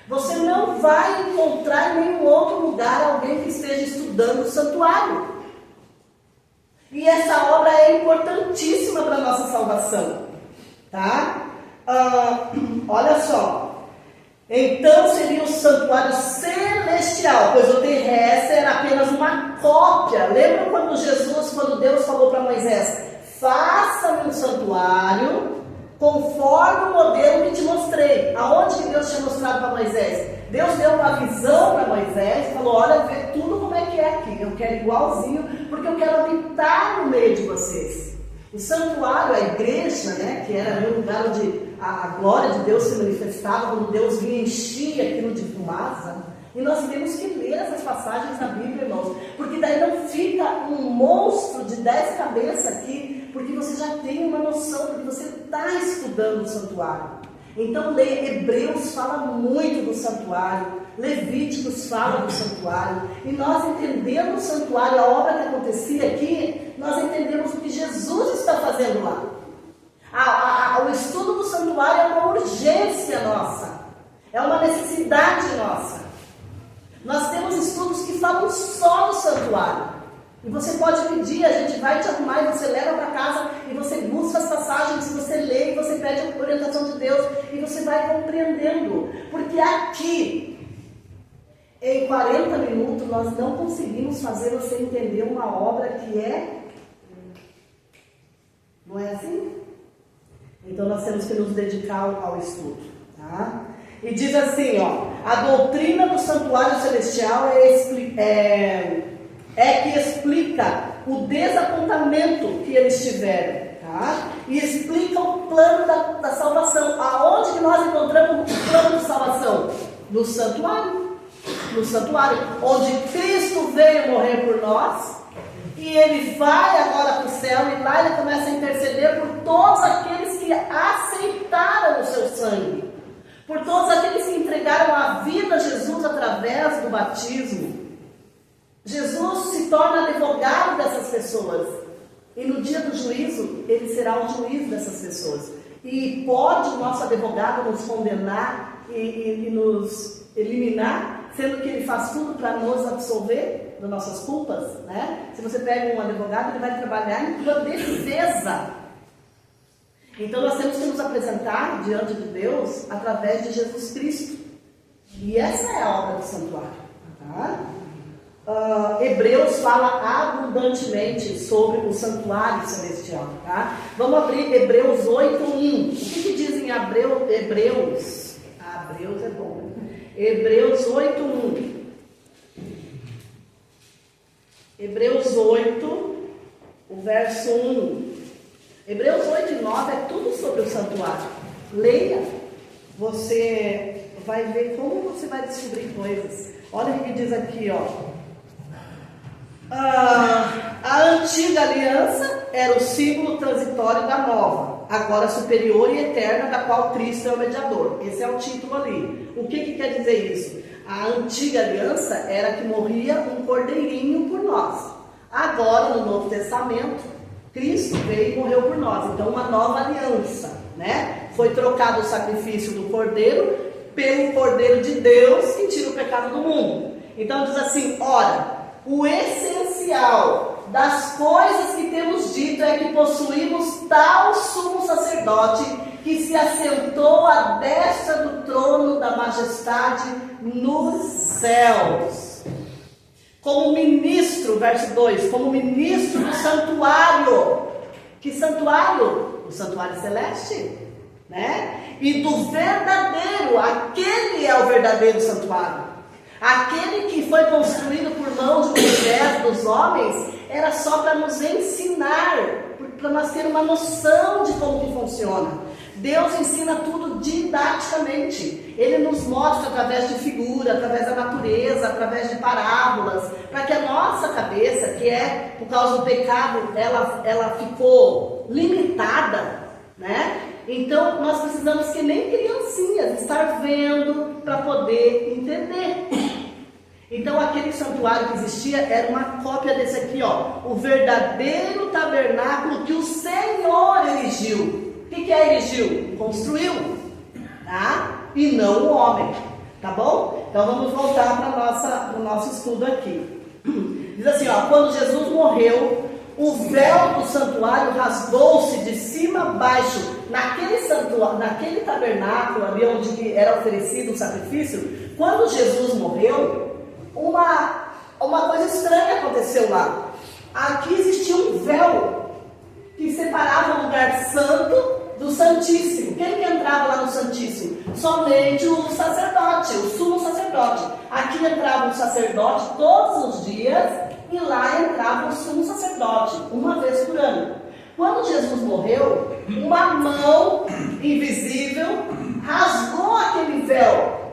[SPEAKER 1] Você não vai encontrar em nenhum outro lugar alguém que esteja estudando o santuário. E essa obra é importantíssima para a nossa salvação. Tá? Olha só. Então seria o santuário celestial, pois o terrestre era apenas uma cópia. Lembra quando Deus falou para Moisés: faça-me um santuário conforme o modelo que te mostrei. Aonde que Deus tinha mostrado para Moisés? Deus deu uma visão para Moisés e falou: olha, vê tudo como é que é aqui. Eu quero igualzinho, porque eu quero habitar no meio de vocês. O santuário, a igreja, né, que era o lugar onde a glória de Deus se manifestava, quando Deus vinha enchia aquilo de fumaça. E nós temos que ler essas passagens na Bíblia, irmãos, porque daí não fica um monstro de 10 cabeças aqui, porque você já tem uma noção, porque você está estudando o santuário. Então, Hebreus fala muito do santuário, Levíticos fala do santuário, e nós entendendo o santuário, a obra que acontecia aqui, nós entendemos o que Jesus está fazendo lá. O estudo do santuário é uma urgência nossa, é uma necessidade nossa. Nós temos estudos que falam só do santuário. E você pode pedir, a gente vai te arrumar e você leva para casa e você busca as passagens, você lê e você pede a orientação de Deus e você vai compreendendo. Porque aqui, em 40 minutos, nós não conseguimos fazer você entender uma obra que é... Não é assim? Então nós temos que nos dedicar ao estudo, tá? E diz assim, ó: a doutrina do santuário celestial que explica o desapontamento que eles tiveram, tá? E explica o plano da salvação. Aonde que nós encontramos o plano de salvação? No santuário. No santuário, onde Cristo veio morrer por nós, e Ele vai agora para o céu, e lá Ele começa a interceder por todos aqueles que aceitaram o seu sangue, por todos aqueles que entregaram a vida a Jesus através do batismo. Jesus se torna advogado dessas pessoas. E no dia do juízo, Ele será o juiz dessas pessoas. E pode o nosso advogado nos condenar e nos eliminar, sendo que Ele faz tudo para nos absolver das nossas culpas, né? Se você pega um advogado, ele vai trabalhar em tua defesa. Então nós temos que nos apresentar diante de Deus através de Jesus Cristo. E essa é a obra do santuário, tá? Hebreus fala abundantemente sobre o santuário celestial, tá? Vamos abrir Hebreus 8:1. O que diz em Hebreus? Hebreus é bom. Hebreus 8:1. Hebreus 8, o verso 1. Hebreus 8 e 9 é tudo sobre o santuário. Leia, você vai ver como você vai descobrir coisas. Olha o que diz aqui, ó. A antiga aliança era o símbolo transitório da nova, agora superior e eterna, da qual Cristo é o mediador. Esse é o título ali. O que quer dizer isso? A antiga aliança era que morria um cordeirinho por nós. Agora, no Novo Testamento, Cristo veio e morreu por nós. Então, uma nova aliança, né? Foi trocado o sacrifício do cordeiro pelo cordeiro de Deus que tira o pecado do mundo. Então, diz assim: ora, o essencial das coisas que temos dito é que possuímos tal sumo sacerdote que se assentou à destra do trono da majestade nos céus, como ministro, verso 2, como ministro do santuário. Que santuário? O santuário celeste, né? E do verdadeiro, aquele é o verdadeiro santuário. Aquele que foi construído por mão de Moisés, dos homens, era só para nos ensinar, para nós termos uma noção de como que funciona. Deus ensina tudo didaticamente. Ele nos mostra através de figura, através da natureza, através de parábolas, para que a nossa cabeça, que é por causa do pecado, ela ficou limitada, né? Então nós precisamos, que nem criancinhas, estar vendo para poder entender. Então aquele santuário que existia era uma cópia desse aqui, ó, o verdadeiro tabernáculo que o Senhor erigiu. O que é erigiu? Construiu, tá? E não o homem, tá bom? Então vamos voltar para o nosso estudo aqui. Diz assim, ó, quando Jesus morreu, o véu do santuário rasgou-se de cima a baixo. Naquele tabernáculo ali onde era oferecido o sacrifício, quando Jesus morreu, uma coisa estranha aconteceu lá. Aqui existia um véu que separava o lugar santo do Santíssimo. Quem que entrava lá no Santíssimo? Somente o sacerdote, o sumo sacerdote. Aqui entrava o sacerdote todos os dias e lá entrava o sumo sacerdote, uma vez por ano. Quando Jesus morreu, uma mão invisível rasgou aquele véu,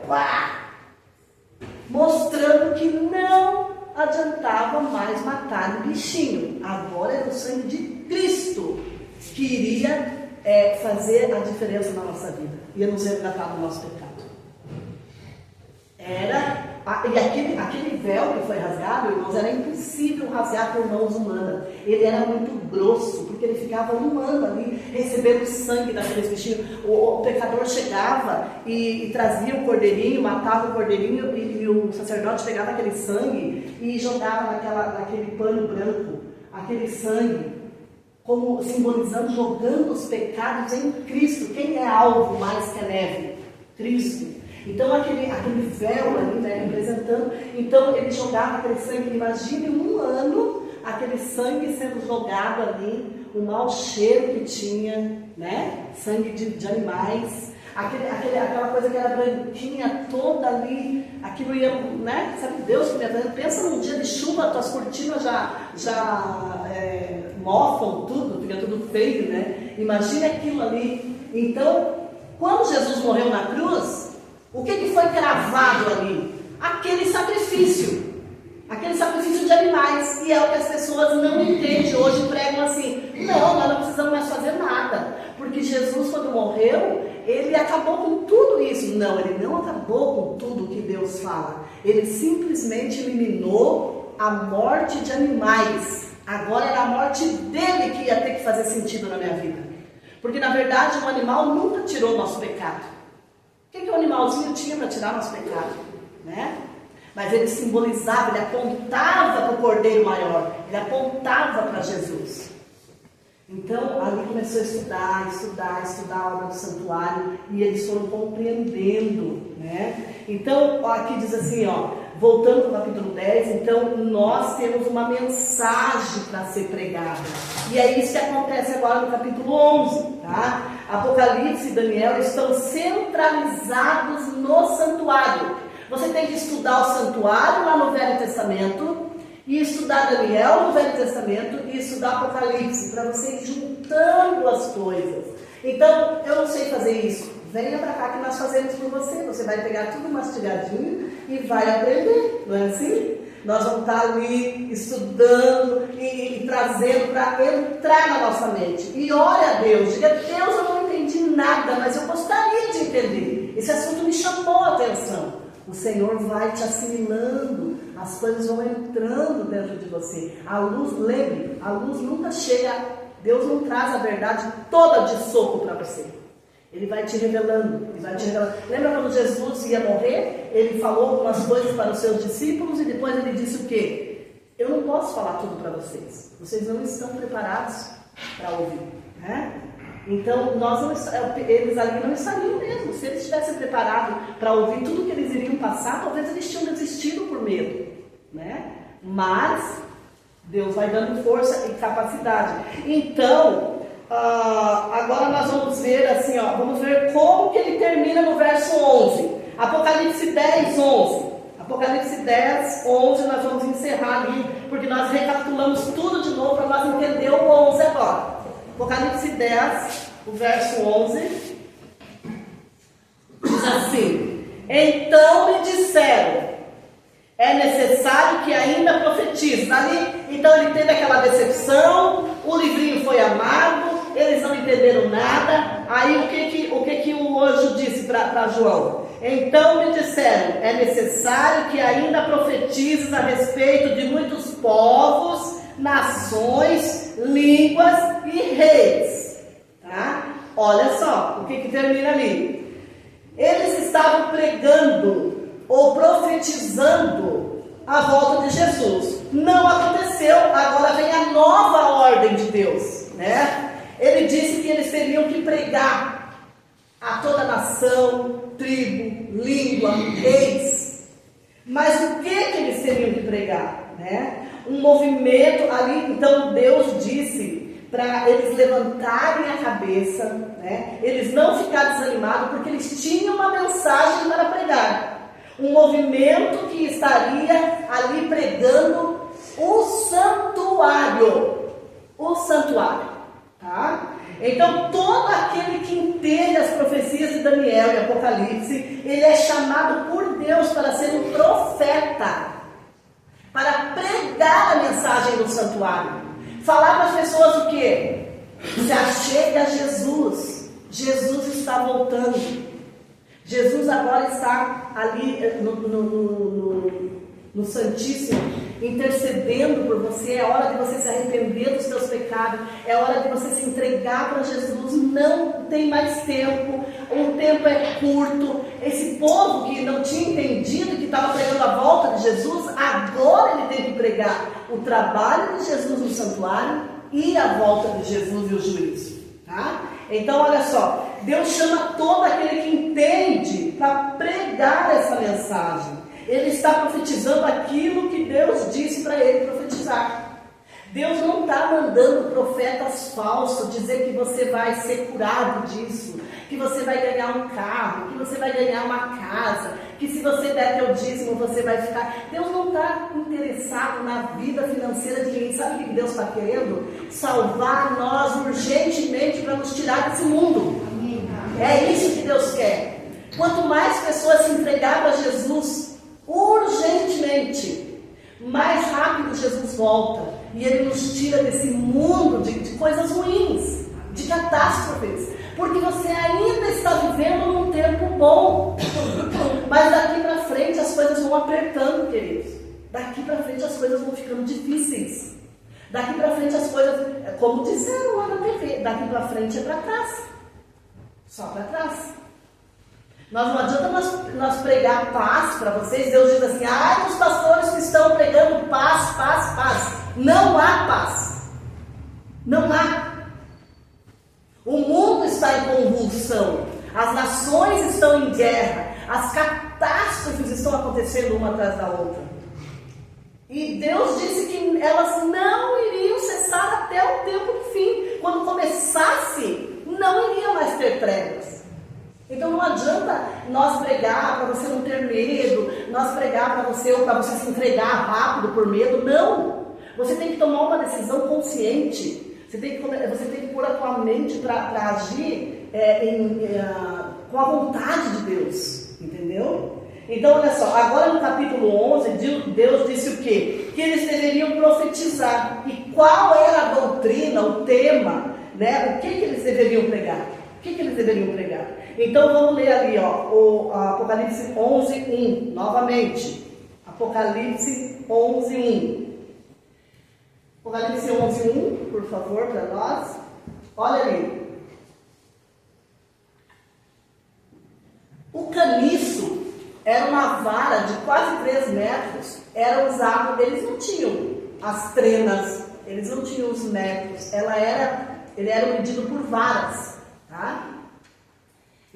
[SPEAKER 1] mostrando que não adiantava mais matar o bichinho. Agora era o sangue de Cristo que iria fazer a diferença na nossa vida, ia nos resgatar do nosso pecado. E aquele véu que foi rasgado, irmãos, era impossível rasgar por mãos humanas. Ele era muito grosso, porque ele ficava um ano ali recebendo sangue daqueles bichinhos. O pecador chegava e trazia o cordeirinho, matava o cordeirinho, e o sacerdote pegava aquele sangue e jogava naquele pano branco, aquele sangue, como simbolizando, jogando os pecados em Cristo. Quem é alvo mais que a neve? Cristo. Então aquele véu ali, né, representando, então ele jogava aquele sangue. Imagine um ano aquele sangue sendo jogado ali, o mau cheiro que tinha, né? Sangue de animais, aquela coisa que era branquinha toda ali, aquilo ia, né? Sabe Deus que me fazendo? Pensa num dia de chuva, tuas cortinas já mofam tudo, fica tudo feio, né? Imagine aquilo ali. Então, quando Jesus morreu na cruz, o que foi cravado ali? Aquele sacrifício de animais. E é o que as pessoas não entendem hoje, pregam assim: não, nós não precisamos mais fazer nada, porque Jesus, quando morreu, ele acabou com tudo isso. Não, ele não acabou com tudo que Deus fala. Ele simplesmente eliminou a morte de animais. Agora era a morte dele que ia ter que fazer sentido na minha vida, porque na verdade um animal nunca tirou o nosso pecado. O que o animalzinho tinha para tirar nosso pecado, né? Mas ele simbolizava, ele apontava para o Cordeiro Maior, ele apontava para Jesus. Então, ali começou a estudar a obra do santuário, e eles foram compreendendo, né? Então, aqui diz assim, ó, voltando para o capítulo 10, então nós temos uma mensagem para ser pregada. E é isso que acontece agora no capítulo 11, tá? Apocalipse e Daniel estão centralizados no santuário. Você tem que estudar o santuário lá no Velho Testamento, e estudar Daniel no Velho Testamento, e estudar Apocalipse, para você ir juntando as coisas. Então, eu não sei fazer isso. Venha para cá que nós fazemos por você. Você vai pegar tudo mastigadinho e vai aprender, não é assim? Nós vamos estar ali estudando e trazendo para entrar na nossa mente. E ore a Deus, diga: Deus, eu não entendi nada, mas eu gostaria de entender. Esse assunto me chamou a atenção. O Senhor vai te assimilando, as coisas vão entrando dentro de você. A luz, lembre, a luz nunca chega, Deus não traz a verdade toda de soco para você. Ele vai te revelando, Lembra quando Jesus ia morrer? Ele falou algumas coisas para os seus discípulos e depois ele disse o quê? Eu não posso falar tudo para vocês. Vocês não estão preparados para ouvir, né? Então, eles ali não estariam mesmo. Se eles estivessem preparados para ouvir tudo que eles iriam passar, talvez eles tinham desistido por medo, né? Mas Deus vai dando força e capacidade. Então, agora nós vamos ver assim, ó, vamos ver como que ele termina no verso 11. Apocalipse 10, 11. Apocalipse 10, 11, nós vamos encerrar ali, porque nós recapitulamos tudo de novo para nós entender o 11 agora. Apocalipse 10, o verso 11, diz assim: então me disseram, é necessário que ainda profetize. Ali, então ele teve aquela decepção, o livrinho foi amargo, eles não entenderam nada. Aí o que o anjo disse para João? Então me disseram, é necessário que ainda profetizes a respeito de muitos povos, nações, línguas e reis. Tá? Olha só, o que termina ali. Eles estavam pregando ou profetizando a volta de Jesus. Não aconteceu, agora vem a nova ordem de Deus, né? Ele disse que eles teriam que pregar a toda nação, tribo, língua, reis. Mas o que eles teriam que pregar, né? Um movimento ali, então Deus disse para eles levantarem a cabeça, né? Eles não ficarem desanimados, porque eles tinham uma mensagem para pregar. Um movimento que estaria ali pregando o santuário. O santuário, tá? Então, todo aquele que entende as profecias de Daniel e Apocalipse, ele é chamado por Deus para ser um profeta, para pregar a mensagem do santuário. Falar para as pessoas o quê? Se achega a Jesus. Jesus está voltando. Jesus agora está ali no Santíssimo, intercedendo por você. É hora de você se arrepender dos seus pecados. É hora de você se entregar para Jesus. Não tem mais tempo. O tempo é curto. Esse povo que não tinha entendido, que estava pregando a volta de Jesus, agora ele tem que pregar o trabalho de Jesus no santuário e a volta de Jesus e o juízo. Tá? Então, olha só, Deus chama todo aquele que entende para pregar essa mensagem. Ele está profetizando aquilo que Deus disse para ele profetizar. Deus não está mandando profetas falsos dizer que você vai ser curado disso, que você vai ganhar um carro, que você vai ganhar uma casa, que se você der teu dízimo você vai ficar. Deus não está interessado na vida financeira de ninguém. Sabe o que Deus está querendo? Salvar nós urgentemente para nos tirar desse mundo. É isso que Deus quer. Quanto mais pessoas se entregar para Jesus urgentemente, mais rápido Jesus volta e Ele nos tira desse mundo de coisas ruins, de catástrofes, porque você ainda está vivendo num tempo bom, mas daqui para frente as coisas vão apertando, queridos. Daqui para frente as coisas vão ficando difíceis. Daqui para frente as coisas, como disseram lá na TV, daqui para frente é para trás, só para trás. Não adianta nós pregar paz para vocês. Deus diz assim: os pastores que estão pregando paz, paz, paz. Não há paz. Não há. O mundo está em convulsão. As nações estão em guerra. As catástrofes estão acontecendo uma atrás da outra. E Deus disse que elas não iriam cessar até o tempo do fim. Quando começasse, não iria mais ter tréguas. Então não adianta nós pregar para você não ter medo, nós pregar para você ou para você se entregar rápido por medo. Não! Você tem que tomar uma decisão consciente. Você tem que pôr a tua mente para agir com a vontade de Deus. Entendeu? Então olha só, agora no capítulo 11, Deus disse o quê? Que eles deveriam profetizar. E qual era a doutrina, o tema, né? O que eles deveriam pregar? O que eles deveriam pregar? Então vamos ler ali, o Apocalipse 11:1, novamente. Apocalipse 11:1. Apocalipse 11:1, por favor, para nós. Olha ali. O caniço era uma vara de quase 3 metros. Era usado, eles não tinham as trenas, eles não tinham os metros. Ele era medido por varas, tá?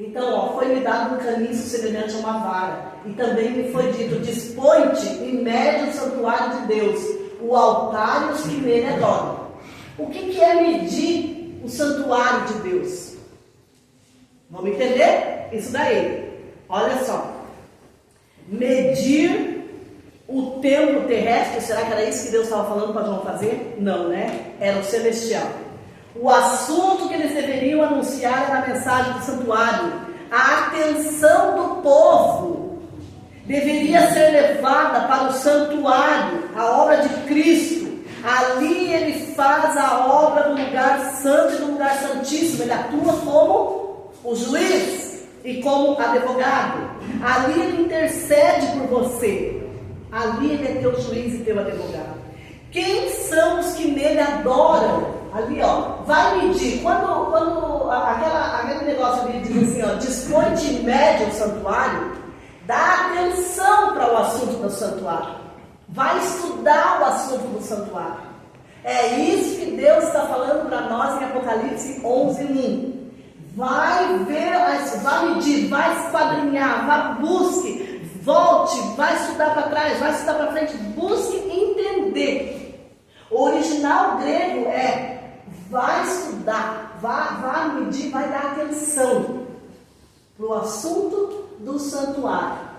[SPEAKER 1] Então, ó, foi-me dado um caniço semelhante a uma vara, e também me foi dito: dispõe-te e mede o santuário de Deus, o altar e os que nele adoram. O que é medir o santuário de Deus? Vamos entender isso daí. Olha só. Medir o templo terrestre, será que era isso que Deus estava falando para João fazer? Não, né? Era o celestial. O assunto que eles deveriam anunciar era a mensagem do santuário. A atenção do povo deveria ser levada para o santuário, a obra de Cristo. Ali ele faz a obra do lugar santo e do lugar santíssimo. Ele atua como o juiz e como advogado. Ali ele intercede por você. Ali ele é teu juiz e teu advogado. Quem são os que nele adoram? Ali, ó, vai medir. Quando aquele negócio ali diz assim, ó, dispõe-te e mede o santuário, dá atenção para o assunto do santuário. Vai estudar o assunto do santuário. É isso que Deus está falando para nós em Apocalipse 11:1. Vai ver, vai medir, vai esquadrinhar, vai busque, volte, vai estudar para trás, vai estudar para frente, busque entender. O original grego é vai estudar, vai medir, vai dar atenção para o assunto do santuário.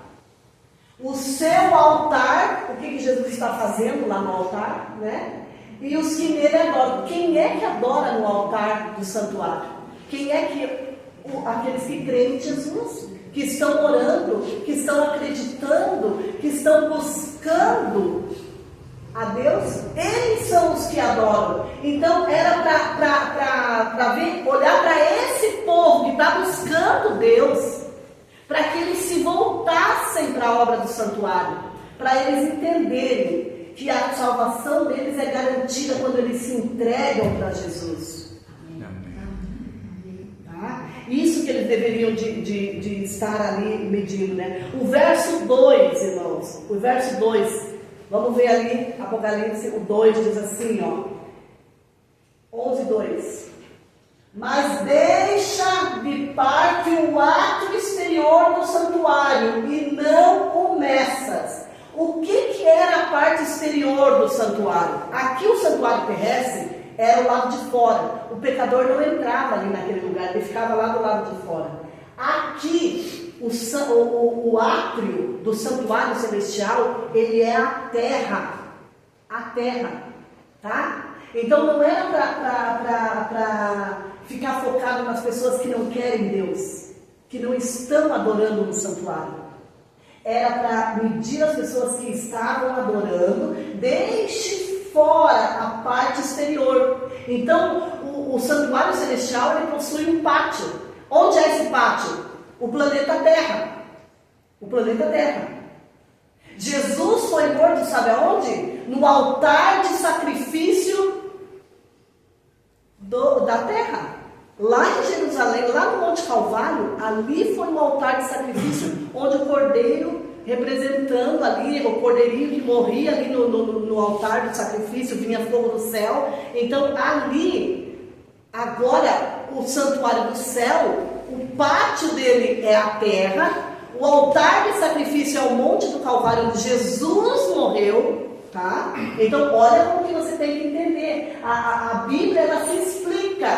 [SPEAKER 1] O seu altar, o que Jesus está fazendo lá no altar, né? E os que nele adoram. Quem é que adora no altar do santuário? Quem é que, aqueles que creem em Jesus, que estão orando, que estão acreditando, que estão buscando a Deus, eles são os que adoram. Então era para olhar para esse povo que está buscando Deus, para que eles se voltassem para a obra do santuário, para eles entenderem que a salvação deles é garantida quando eles se entregam para Jesus. Tá? Isso que eles deveriam de estar ali medindo, né? O verso 2, irmãos, o verso 2, vamos ver ali, Apocalipse, o 2 diz assim, ó, 11:2. Mas deixa de parte o ato exterior do santuário e não o meças. O que era a parte exterior do santuário? Aqui o santuário terrestre era o lado de fora. O pecador não entrava ali naquele lugar, ele ficava lá do lado de fora. Aqui, o átrio do santuário celestial, ele é a terra. A terra, tá? Então não era para ficar focado nas pessoas que não querem Deus, que não estão adorando no santuário. Era para medir as pessoas que estavam adorando, deixe fora a parte exterior. Então o santuário celestial, ele possui um pátio. Onde é esse pátio? O planeta Terra. O planeta Terra. Jesus foi morto, sabe aonde? No altar de sacrifício da terra. Lá em Jerusalém, lá no Monte Calvário, ali foi um altar de sacrifício, onde o cordeiro, representando ali, o cordeirinho que morria ali no altar do sacrifício, vinha fogo do céu. Então ali, agora, o santuário do céu, o pátio dele é a terra, o altar de sacrifício é o Monte do Calvário, onde Jesus morreu. Tá? Então olha como que você tem que entender. A Bíblia, ela se explica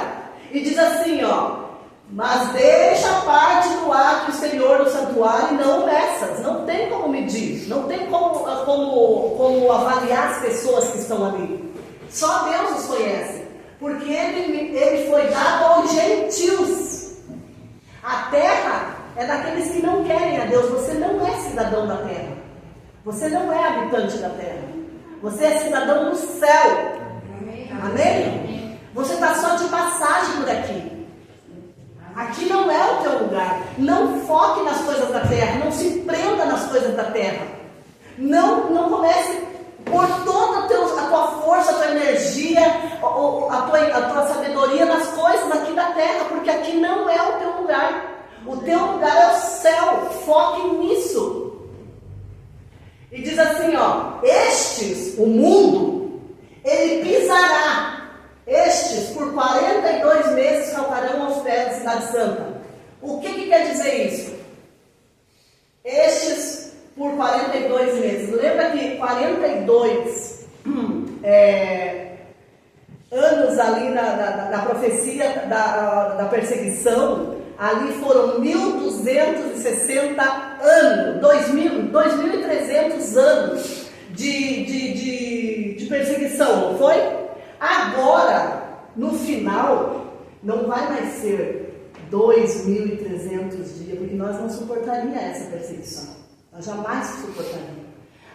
[SPEAKER 1] e diz assim, ó: mas deixa a parte do ato exterior do santuário e não meças. Não tem como medir, não tem como avaliar as pessoas que estão ali. Só Deus os conhece, porque ele foi dado aos gentios. A terra é daqueles que não querem a Deus. Você não é cidadão da terra, você não é habitante da terra. Você é cidadão do céu. Amém? Você está só de passagem por aqui. Aqui não é o teu lugar. Não foque nas coisas da terra. Não se prenda nas coisas da terra. Não comece por toda a tua força, a tua energia, a tua sabedoria nas coisas aqui da terra, porque aqui não é o teu lugar. O teu lugar é o céu. Foque nisso. E diz assim, ó: estes, o mundo, ele pisará. Estes, por 42 meses, calcarão aos pés da cidade santa. O que quer dizer isso? Estes por 42 meses. Lembra que 42 anos ali na profecia da perseguição, ali foram 1.260 anos, 2.300 anos de perseguição, não foi? Agora, no final, não vai mais ser 2.300 dias, porque nós não suportaríamos essa perseguição. Nós jamais suportaríamos.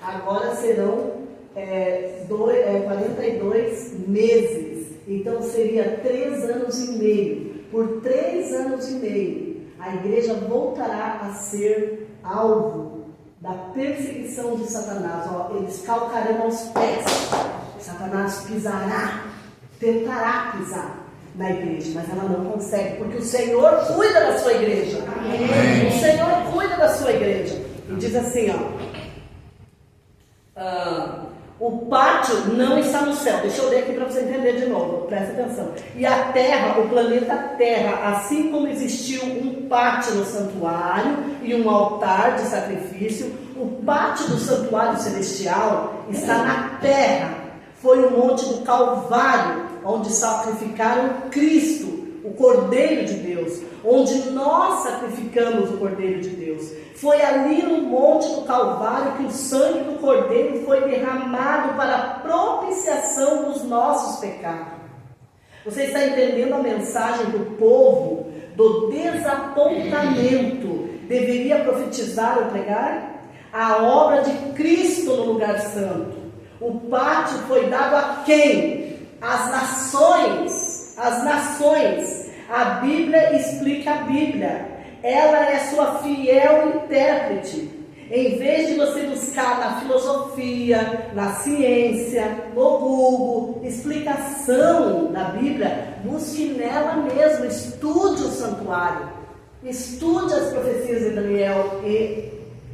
[SPEAKER 1] Agora serão 42 meses. Então seria 3 anos e meio. Por 3 anos e meio, a igreja voltará a ser alvo da perseguição de Satanás. Eles calcarão aos pés. Satanás pisará, tentará pisar na igreja, mas ela não consegue, porque o Senhor cuida da sua igreja. Amém. O Senhor cuida da sua igreja. E diz assim, o pátio não está no céu. Deixa eu ler aqui para você entender de novo, presta atenção. E a terra, o planeta Terra, assim como existiu um pátio no santuário e um altar de sacrifício, o pátio do santuário celestial está na terra. Foi o monte do Calvário, onde sacrificaram Cristo, o Cordeiro de Deus, onde nós sacrificamos o Cordeiro de Deus. Foi ali no monte do Calvário que o sangue do Cordeiro foi derramado para a propiciação dos nossos pecados. Você está entendendo a mensagem do povo, do desapontamento? Deveria profetizar ou pregar? A obra de Cristo no lugar santo. O pátio foi dado a quem? As nações. As nações. A Bíblia explica a Bíblia. Ela é sua fiel intérprete. Em vez de você buscar na filosofia, na ciência, no Google, explicação da Bíblia, busque nela mesmo. Estude o santuário. Estude as profecias de Daniel e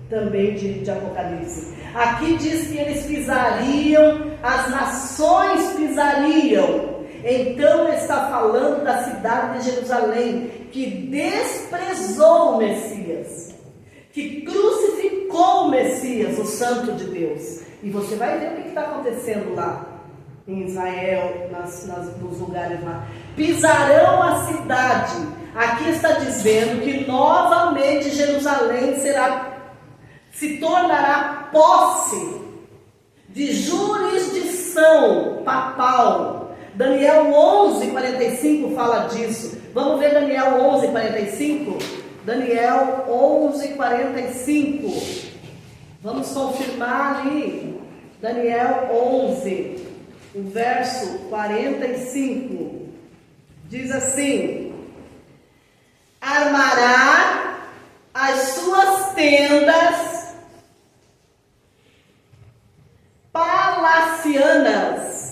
[SPEAKER 1] também de Apocalipse. Aqui diz que eles pisariam, as nações pisariam. Então está falando da cidade de Jerusalém, que desprezou o Messias, que crucificou o Messias, o Santo de Deus. E você vai ver o que está acontecendo lá em Israel, nos lugares lá. Pisarão a cidade. Aqui está dizendo que novamente Jerusalém se tornará posse de jurisdição papal. Daniel 11:45 fala disso. Vamos ver Daniel 11:45? Daniel 11:45. Vamos confirmar ali. Daniel 11, o verso 45. Diz assim: armará as suas tendas palacianas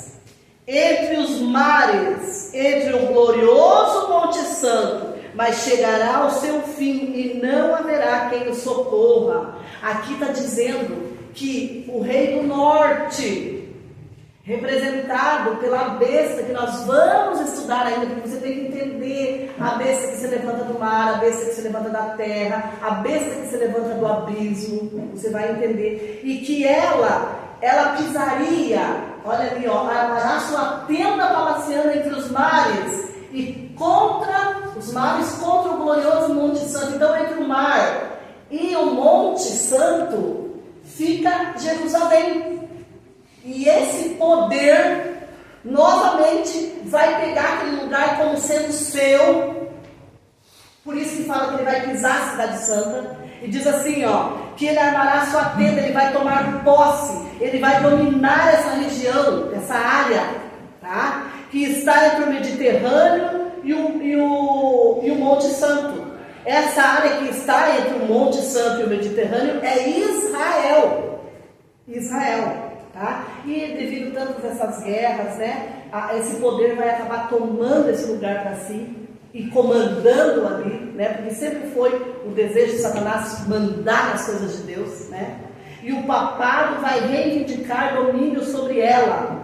[SPEAKER 1] entre os mares, entre o glorioso Monte Santo, mas chegará ao seu fim e não haverá quem o socorra. Aqui está dizendo que o rei do norte, representado pela besta, que nós vamos estudar ainda, porque você tem que entender a besta que se levanta do mar, a besta que se levanta da terra, a besta que se levanta do abismo, você vai entender, e que ela pisaria, olha ali, armará sua tenda palaciana entre os mares, e contra os mares, contra o glorioso Monte Santo. Então entre o mar e o Monte Santo fica Jerusalém. E esse poder novamente vai pegar aquele lugar como sendo seu. Por isso que fala que ele vai pisar a cidade santa. E diz assim, que ele armará sua tenda, ele vai tomar posse, ele vai dominar essa região, essa área, tá? Que está entre o Mediterrâneo e o Monte Santo. Essa área que está entre o Monte Santo e o Mediterrâneo é Israel. Israel. Tá? E devido a tantas essas guerras, esse poder vai acabar tomando esse lugar para si e comandando ali, porque sempre foi o desejo de Satanás mandar nas coisas de Deus, e o papado vai reivindicar domínio sobre ela.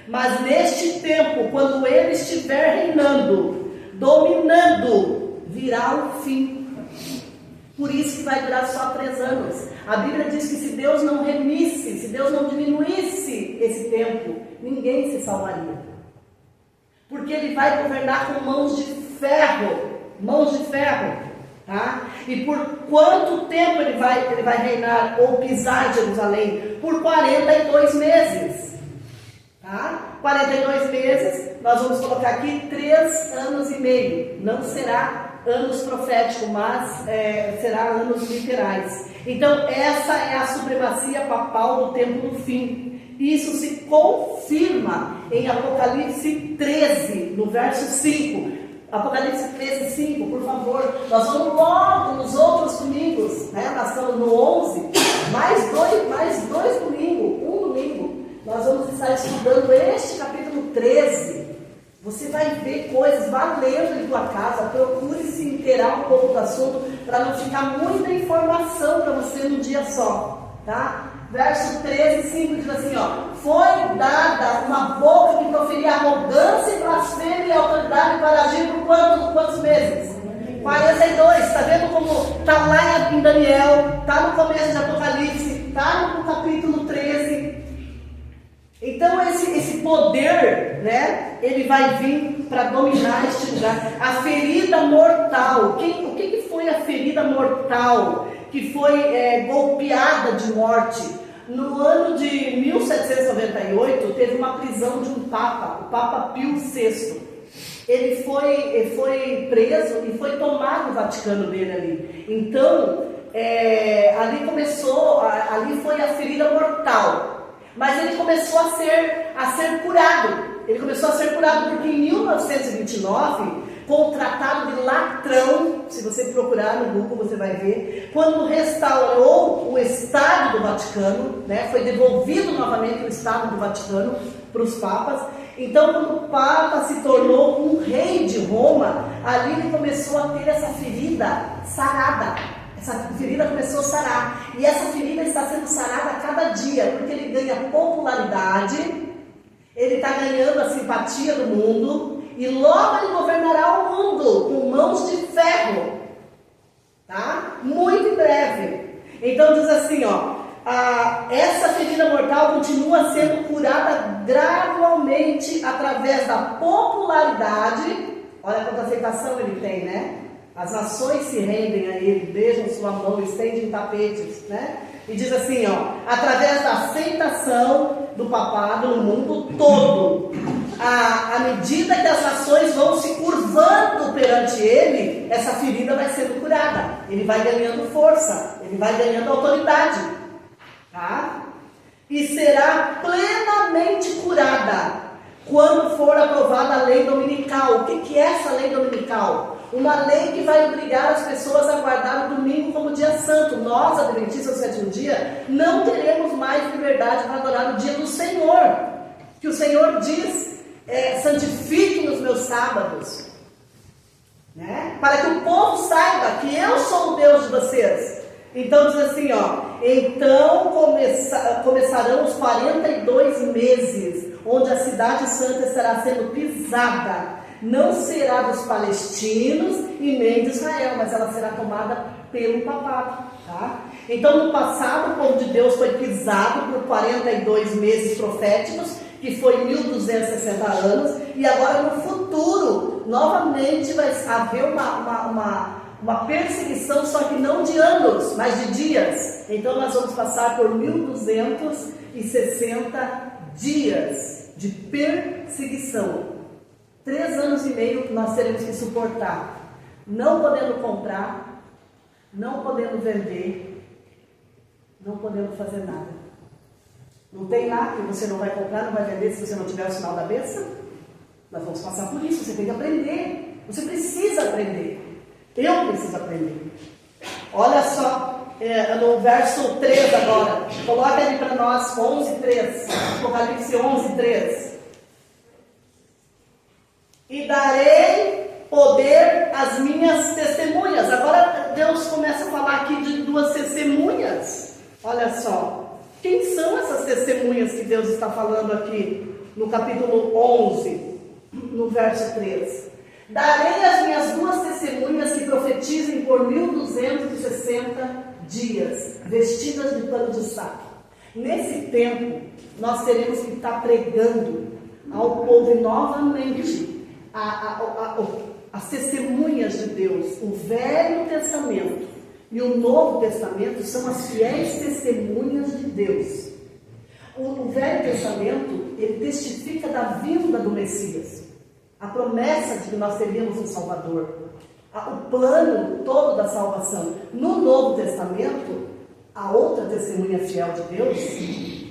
[SPEAKER 1] Mas neste tempo, quando ele estiver reinando, dominando, virá o fim. Por isso que vai durar só 3 anos. A Bíblia diz que se Deus não remisse, se Deus não diminuísse esse tempo, ninguém se salvaria. Porque Ele vai governar com mãos de ferro, tá? E por quanto tempo Ele vai reinar ou pisar Jerusalém? Por 42 meses, tá? 42 meses, nós vamos colocar aqui 3 anos e meio. Não será anos proféticos, mas será anos literais. Então essa é a supremacia papal do tempo do fim. Isso se confirma em Apocalipse 13, no verso 5. Apocalipse 13, 5, por favor. Nós vamos logo nos outros domingos, né? Nós estamos no 11, mais dois domingos, um domingo. Nós vamos estar estudando este capítulo 13. Você vai ver coisas, vá lendo em tua casa, procure se inteirar um pouco do assunto, para não ficar muita informação para você num dia só, tá? Verso 13, 5 diz assim, ó: foi dada uma boca que proferia arrogância e blasfêmia e autoridade para agir por quantos meses? 42, está vendo como está lá em Daniel, está no começo de Apocalipse, está no capítulo 13. Então esse poder, né, ele vai vir para dominar este lugar. A ferida mortal. O que foi a ferida mortal que foi golpeada de morte? No ano de 1798 teve uma prisão de um papa, o Papa Pio VI. Ele foi preso e foi tomado o Vaticano dele ali. Então ali foi a ferida mortal. Mas ele começou a ser curado. Ele começou a ser curado porque em 1929, com o Tratado de Latrão, se você procurar no Google você vai ver, quando restaurou o Estado do Vaticano, né, foi devolvido novamente o Estado do Vaticano para os papas. Então, quando o Papa se tornou um rei de Roma, ali ele começou a ter essa ferida sarada. Essa ferida começou a sarar. E essa ferida está sendo sarada a cada dia, porque ele ganha popularidade, ele está ganhando a simpatia do mundo, e logo ele governará o mundo com mãos de ferro. Tá? Muito em breve. Então diz assim, ó: essa ferida mortal continua sendo curada gradualmente através da popularidade. Olha quanta aceitação ele tem, né? As nações se rendem a ele, beijam sua mão, estendem tapetes, né? E diz assim, ó: através da aceitação do papado no mundo todo, à medida que as nações vão se curvando perante ele, essa ferida vai sendo curada. Ele vai ganhando força, ele vai ganhando autoridade, tá? E será plenamente curada quando for aprovada a lei dominical. O que é essa lei dominical? Uma lei que vai obrigar as pessoas a guardar o domingo como dia santo. Nós, adventistas do sétimo dia, não teremos mais liberdade para adorar o dia do Senhor. Que o Senhor diz, santifiquem os meus sábados, né? Para que o povo saiba que eu sou o Deus de vocês. Então diz assim, ó: então começarão os 42 meses, onde a cidade santa estará sendo pisada. Não será dos palestinos e nem de Israel, mas ela será tomada pelo papado, tá? Então no passado o povo de Deus foi pisado por 42 meses proféticos, que foi 1260 anos, e agora no futuro novamente vai haver uma perseguição, só que não de anos, mas de dias. Então nós vamos passar por 1260 dias de perseguição. 3 anos e meio nós teremos que suportar, não podendo comprar, não podendo vender, não podendo fazer nada. Não tem lá que você não vai comprar, não vai vender se você não tiver o sinal da bênção. Nós vamos passar por isso, você tem que aprender. Você precisa aprender. Eu preciso aprender. Olha só, no verso 3 agora, coloca ali para nós, 11:3, Apocalipse 11:3. E darei poder às minhas testemunhas. Agora Deus começa a falar aqui de 2 testemunhas. Olha só, quem são essas testemunhas que Deus está falando aqui no capítulo 11, no verso 3? Darei as minhas 2 testemunhas que profetizem por 1260 dias, vestidas de pano de saco. Nesse tempo, nós teremos que estar pregando ao povo novamente as testemunhas de Deus. O Velho Testamento e o Novo Testamento são as fiéis testemunhas de Deus. O Velho Testamento, ele testifica da vinda do Messias, a promessa de que nós teríamos um Salvador, o plano todo da salvação. No Novo Testamento, a outra testemunha fiel de Deus,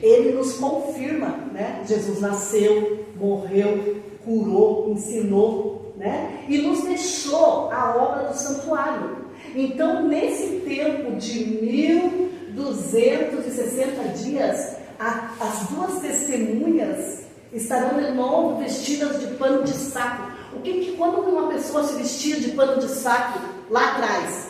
[SPEAKER 1] ele nos confirma, né? Jesus nasceu, morreu, curou, ensinou, né? E nos deixou a obra do santuário. Então, nesse tempo de 1260 dias, as 2 testemunhas estarão de novo vestidas de pano de saco. Quando uma pessoa se vestia de pano de saco lá atrás,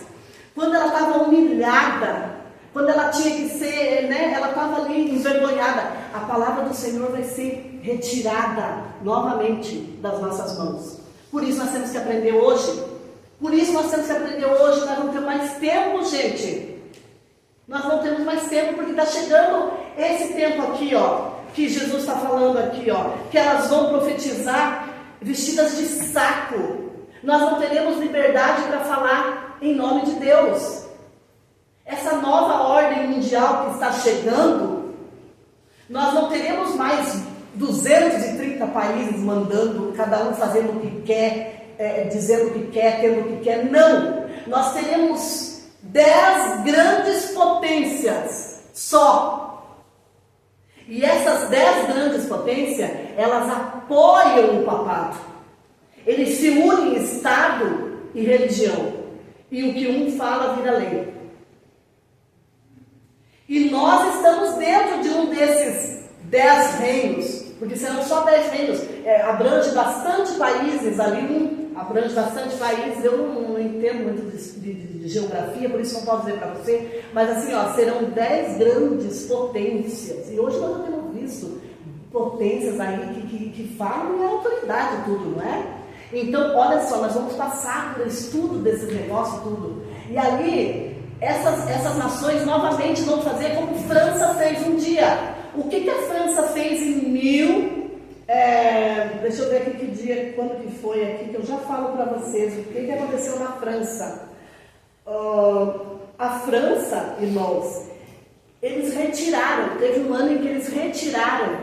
[SPEAKER 1] quando ela estava humilhada, quando ela tinha que ser, né, ela estava ali envergonhada, a palavra do Senhor vai ser retirada novamente das nossas mãos. Por isso nós temos que aprender hoje. Nós não temos mais tempo, gente. Nós não temos mais tempo, porque está chegando esse tempo aqui, ó, que Jesus está falando aqui, ó, que elas vão profetizar vestidas de saco. Nós não teremos liberdade para falar em nome de Deus. Essa nova ordem mundial que está chegando, nós não teremos mais 230 países mandando, cada um fazendo o que quer, dizendo o que quer, tendo o que quer. Não! Nós teremos 10 grandes potências só. E essas 10 grandes potências, elas apoiam o papado. Eles se unem em Estado e religião. E o que um fala vira lei. E nós estamos dentro de um desses 10 reinos, porque serão só 10 reinos, abrange bastante países ali, eu não entendo muito de geografia, por isso não posso dizer para você, mas assim, ó, serão 10 grandes potências, e hoje nós já temos visto potências aí que falam em autoridade tudo, não é? Então, olha só, nós vamos passar por estudo desses negócios tudo, e ali, essas nações novamente vão fazer como a França fez um dia. O que a França fez em deixa eu ver aqui que dia, quando que foi aqui, que eu já falo para vocês o que aconteceu na França. A França, irmãos, eles retiraram, teve um ano em que eles retiraram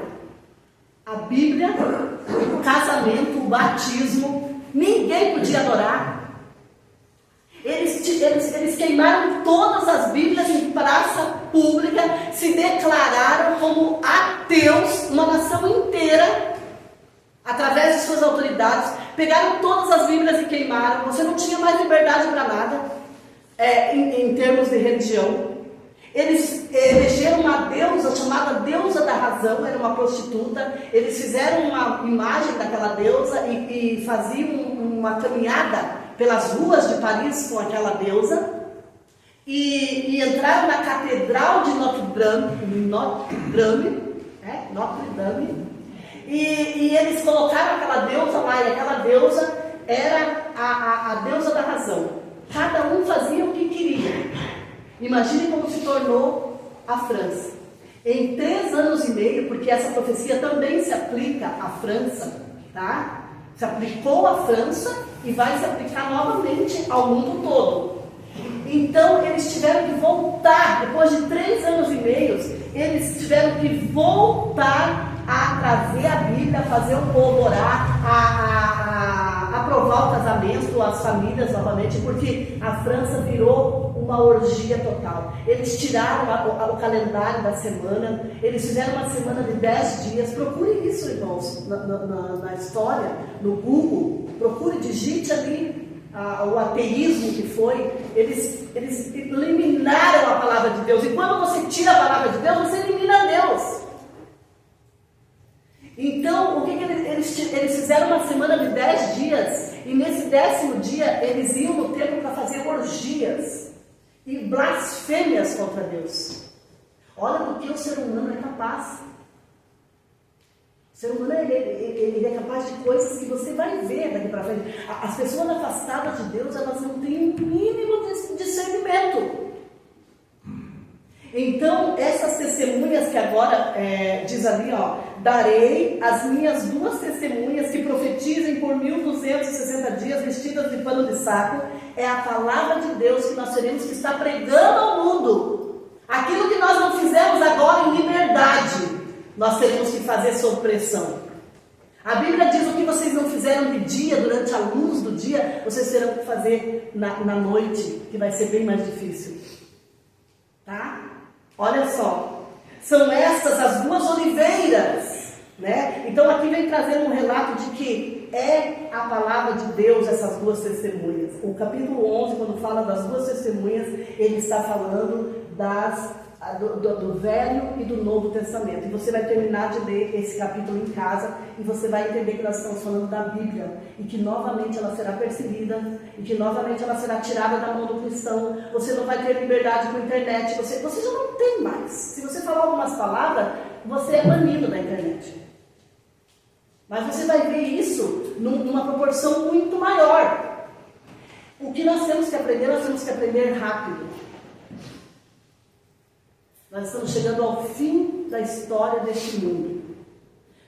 [SPEAKER 1] a Bíblia, o casamento, o batismo, ninguém podia adorar. Eles queimaram todas as Bíblias em praça pública, se declararam como ateus, uma nação inteira, através de suas autoridades, pegaram todas as Bíblias e queimaram. Você não tinha mais liberdade para nada, em termos de religião. Eles elegeram uma deusa chamada Deusa da Razão, era uma prostituta. Eles fizeram uma imagem daquela deusa e faziam uma caminhada pelas ruas de Paris com aquela deusa, e entraram na Catedral de Notre Dame, e eles colocaram aquela deusa lá, e aquela deusa era a deusa da razão. Cada um fazia o que queria. Imagine como se tornou a França. Em 3 anos e meio, porque essa profecia também se aplica à França, tá? Se aplicou à França e vai se aplicar novamente ao mundo todo. Então, eles tiveram que voltar, depois de 3 anos e meio, eles tiveram que voltar a trazer a Bíblia, a fazer o povo orar, a aprovar o casamento, as famílias novamente, porque a França virou uma orgia total. Eles tiraram o calendário da semana, eles fizeram uma semana de 10 dias. Procure isso, irmãos, na história, no Google, procure, digite ali o ateísmo que foi. Eles eliminaram a palavra de Deus, e quando você tira a palavra de Deus, você elimina Deus. Então, o que eles fizeram? Uma semana de 10 dias, e nesse 10º dia eles iam no templo para fazer orgias e blasfêmias contra Deus. Olha do que o ser humano é capaz. O ser humano ele é capaz de coisas que você vai ver daqui para frente. As pessoas afastadas de Deus, elas não têm um mínimo de discernimento. Então, essas testemunhas que agora diz ali, ó, darei as minhas 2 testemunhas que profetizem por 1260 dias vestidas de pano de saco. É a palavra de Deus que nós teremos que estar pregando ao mundo. Aquilo que nós não fizemos agora em liberdade, nós teremos que fazer sob pressão. A Bíblia diz: o que vocês não fizeram de dia, durante a luz do dia, vocês terão que fazer na noite, que vai ser bem mais difícil. Tá? Olha só, são estas as 2 oliveiras, né? Então aqui vem trazendo um relato de que é a palavra de Deus essas 2 testemunhas. O capítulo 11, quando fala das 2 testemunhas, ele está falando do Velho e do Novo Testamento. E você vai terminar de ler esse capítulo em casa e você vai entender que nós estamos falando da Bíblia e que novamente ela será perseguida e que novamente ela será tirada da mão do cristão. Você não vai ter liberdade com a internet, você já não tem mais. Se você falar algumas palavras, você é banido da internet. Mas você vai ver isso numa proporção muito maior. O que nós temos que aprender rápido. Nós estamos chegando ao fim da história deste mundo.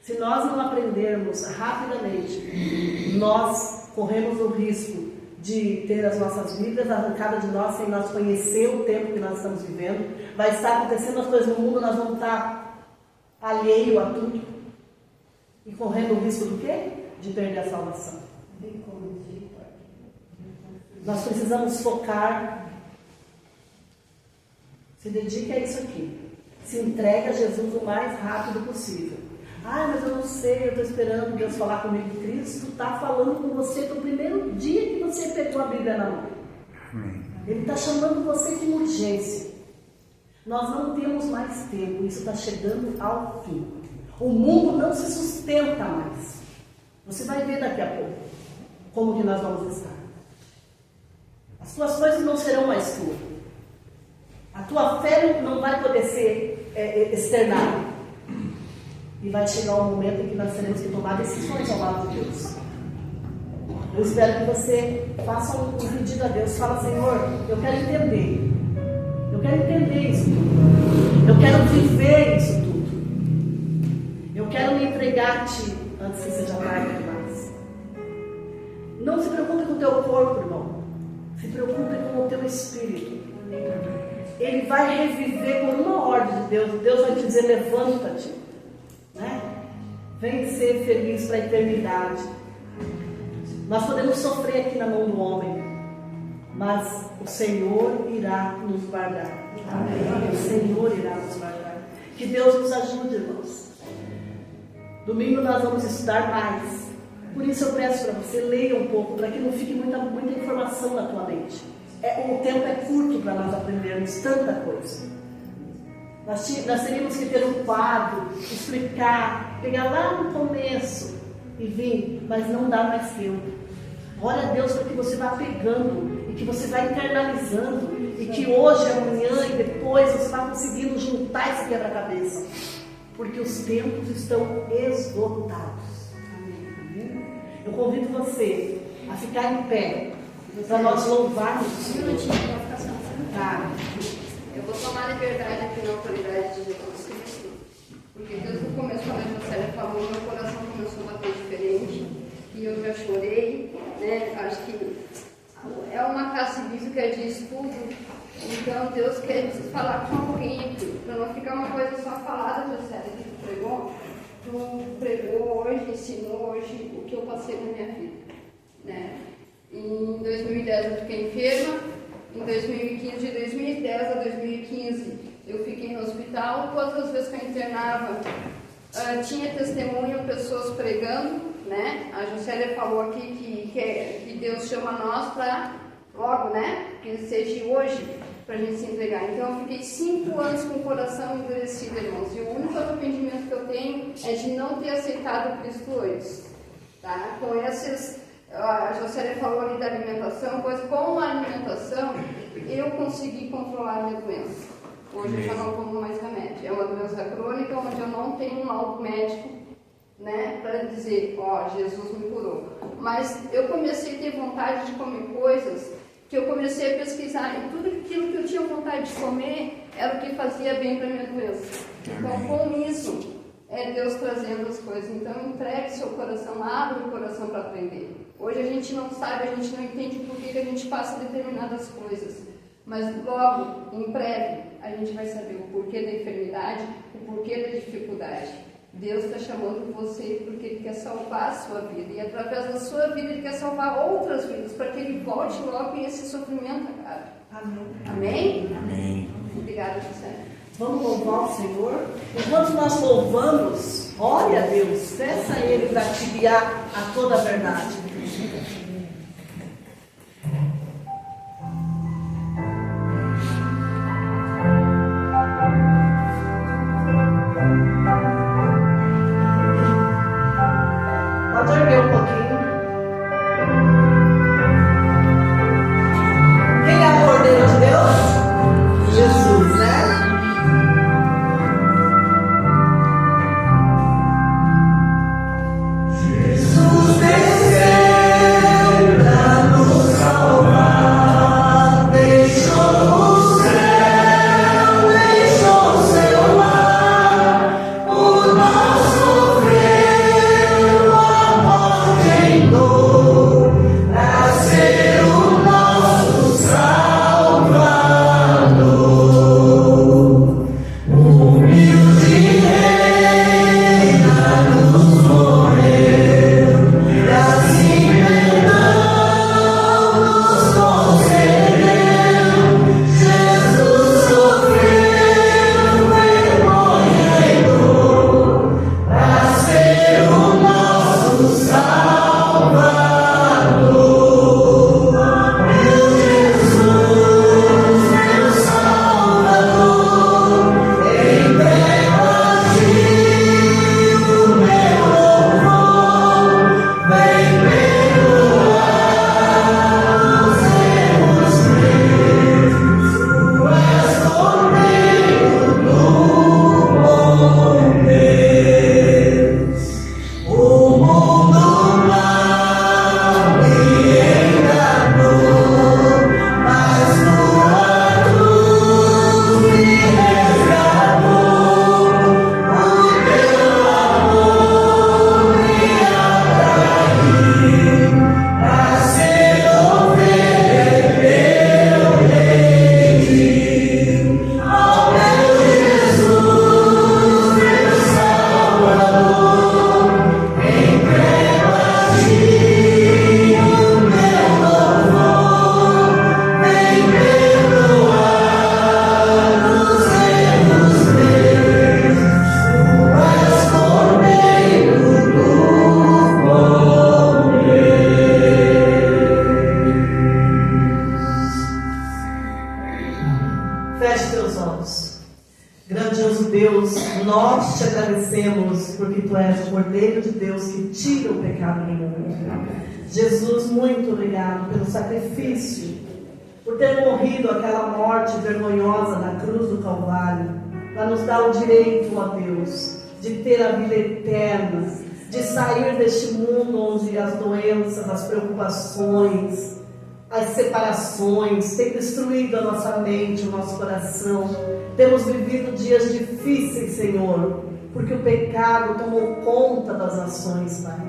[SPEAKER 1] Se nós não aprendermos rapidamente, nós corremos o risco de ter as nossas vidas arrancadas de nós sem nós conhecer o tempo que nós estamos vivendo. Vai estar acontecendo as coisas no mundo, nós vamos estar alheio a tudo. E correndo o risco do quê? De perder a salvação. Nós precisamos focar. Se dedique a isso aqui. Se entregue a Jesus o mais rápido possível. Ah, mas eu não sei, eu estou esperando Deus falar comigo. Cristo está falando com você do primeiro dia que você pegou a Bíblia na mão. Ele está chamando você com urgência. Nós não temos mais tempo, isso está chegando ao fim. O mundo não se sustenta mais. Você vai ver daqui a pouco como que nós vamos estar. As tuas coisas não serão mais tuas. A tua fé não vai poder ser externada. E vai chegar um momento em que nós teremos que tomar decisões ao lado de Deus. Eu espero que você faça um pedido a Deus. Fala: Senhor, eu quero entender. Eu quero entender isso tudo. Eu quero viver isso tudo. Eu quero me entregar a Ti antes que seja tarde demais. Não se preocupe com o teu corpo, irmão. Se preocupe com o teu espírito. Ele vai reviver por uma ordem de Deus. Deus vai te dizer: levanta-te, né? Vem ser feliz para a eternidade. Nós podemos sofrer aqui na mão do homem, mas o Senhor irá nos guardar. Amém. O Senhor irá nos guardar. Que Deus nos ajude, irmãos. Domingo nós vamos estudar mais. Por isso eu peço para você, leia um pouco, para que não fique muita informação na tua mente. O tempo é curto para nós aprendermos tanta coisa. Nós teríamos que ter um quadro, explicar, pegar lá no começo e vir, mas não dá mais tempo. Ora a Deus para que você vá pegando e que você vá internalizando e que hoje, amanhã e depois você vá conseguindo juntar esse quebra-cabeça, porque os tempos estão esgotados. Amém? Eu convido você a ficar em pé para nós louvarmos o Senhor. Tá.
[SPEAKER 3] Eu vou tomar liberdade aqui na autoridade de Jesus Cristo, porque desde o começo, quando a Jocélia falou, meu coração começou a bater diferente e eu já chorei, né? Acho que é uma classe bíblica de estudo, então Deus quer falar com alguém aqui, para não ficar uma coisa só falada, Jocélia, que tu pregou hoje, ensinou hoje o que eu passei na minha vida, né? Em 2010 eu fiquei enferma, em 2015, de 2010 a 2015 eu fiquei no hospital. Todas as vezes que eu internava, tinha testemunho, pessoas pregando, né? A Jocélia falou aqui que Deus chama nós para logo, né? Que seja hoje, para a gente se entregar. Então eu fiquei 5 anos com o coração endurecido, irmãos. E o único arrependimento que eu tenho é de não ter aceitado Cristo antes, tá? Então a Jocélia falou ali da alimentação, pois com a alimentação eu consegui controlar a minha doença. Hoje eu já não tomo mais remédio. É uma doença crônica onde eu não tenho um laudo médico né, para dizer, ó, Jesus me curou. Mas eu comecei a ter vontade de comer coisas que eu comecei a pesquisar, e tudo aquilo que eu tinha vontade de comer era o que fazia bem para minha doença. Então, com isso, é Deus trazendo as coisas. Então, entregue seu coração, abre o coração para aprender. Hoje a gente não sabe, a gente não entende por que a gente passa determinadas coisas. Mas logo, em breve, a gente vai saber o porquê da enfermidade, o porquê da dificuldade. Deus está chamando você porque Ele quer salvar a sua vida. E através da sua vida Ele quer salvar outras vidas, para que Ele volte logo e esse sofrimento acabe.
[SPEAKER 1] Amém.
[SPEAKER 3] Amém?
[SPEAKER 4] Amém.
[SPEAKER 3] Obrigada, José.
[SPEAKER 1] Vamos louvar o Senhor? Enquanto nós louvamos, olha a Deus, peça a Ele para te guiar a toda a verdade. Pode erguer um pouquinho. Quem é o Cordeiro de Deus? Jesus, né? Feche teus olhos. Grandioso Deus, nós te agradecemos porque Tu és o Cordeiro de Deus que tira o pecado do mundo. Jesus, muito obrigado pelo sacrifício, por ter morrido aquela morte vergonhosa na cruz do Calvário, para nos dar o direito, ó Deus, de ter a vida eterna, de sair deste mundo onde as doenças, as preocupações, as separações têm destruído a nossa mente, o nosso coração. Temos vivido dias difíceis, Senhor, porque o pecado tomou conta das nações, Pai.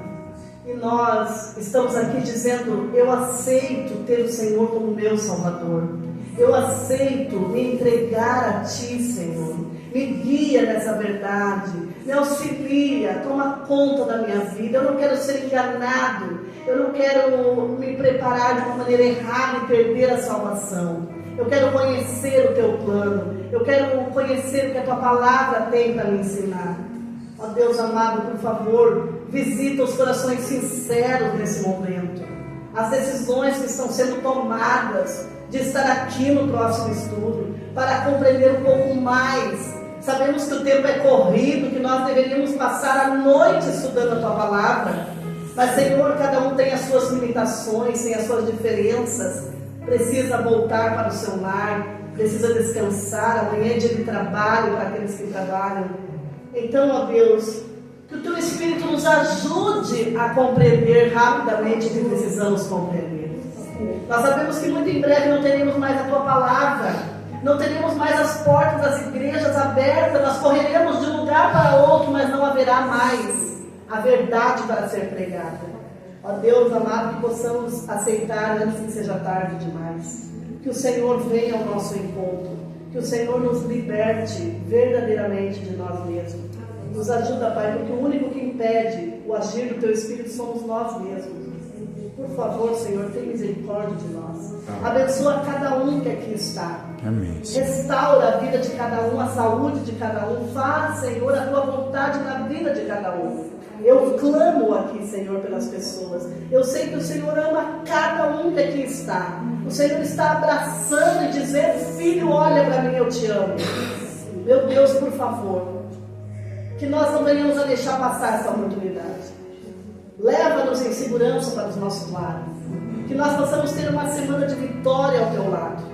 [SPEAKER 1] E nós estamos aqui dizendo: eu aceito ter o Senhor como meu Salvador. Eu aceito me entregar a Ti, Senhor. Me guia nessa verdade, me auxilia, toma conta da minha vida. Eu não quero ser enganado, eu não quero me preparar de uma maneira errada e perder a salvação. Eu quero conhecer o Teu plano, eu quero conhecer o que a Tua palavra tem para me ensinar. Ó Deus amado, por favor, visita os corações sinceros nesse momento. As decisões que estão sendo tomadas de estar aqui no próximo estudo, para compreender um pouco mais. Sabemos que o tempo é corrido, que nós deveríamos passar a noite estudando a Tua palavra. Mas, Senhor, cada um tem as suas limitações, tem as suas diferenças. Precisa voltar para o seu lar, precisa descansar. Amanhã é dia de trabalho para aqueles que trabalham. Então, ó Deus, Que o teu Espírito nos ajude a compreender rapidamente o que precisamos compreender. Nós sabemos que muito em breve não teremos mais a tua palavra, não teremos mais as portas das igrejas abertas, nós correremos de um lugar para outro, mas não haverá mais a verdade para ser pregada. Ó Deus amado, que possamos aceitar antes que seja tarde demais. Que o Senhor venha ao nosso encontro, que o Senhor nos liberte verdadeiramente de nós mesmos. Nos ajuda, Pai, porque o único que impede o agir do Teu Espírito somos nós mesmos. Por favor, Senhor, tenha misericórdia de nós. Abençoa cada um que aqui está.
[SPEAKER 4] Amém.
[SPEAKER 1] Restaura a vida de cada um, a saúde de cada um. Faz, Senhor, a Tua vontade na vida de cada um. Eu clamo aqui, Senhor, pelas pessoas. Eu sei que o Senhor ama cada um que aqui está. O Senhor está abraçando e dizendo: filho, olha para mim, eu te amo. Meu Deus, por favor, que nós não venhamos a deixar passar essa oportunidade. Leva-nos em segurança para os nossos lares. Que nós possamos ter uma semana de vitória ao teu lado.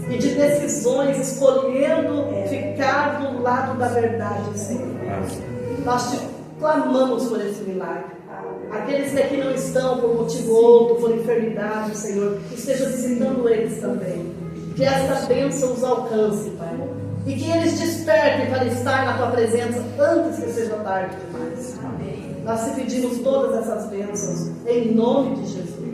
[SPEAKER 1] E de decisões, escolhendo ficar do lado da verdade, Senhor. Nós te clamamos por esse milagre. Aqueles que aqui não estão por motivo ou outro, por enfermidade, Senhor, esteja visitando eles também. Que esta bênção os alcance, Pai. E que eles despertem para estar na tua presença antes que seja tarde demais. Nós te pedimos todas essas bênçãos em nome de Jesus.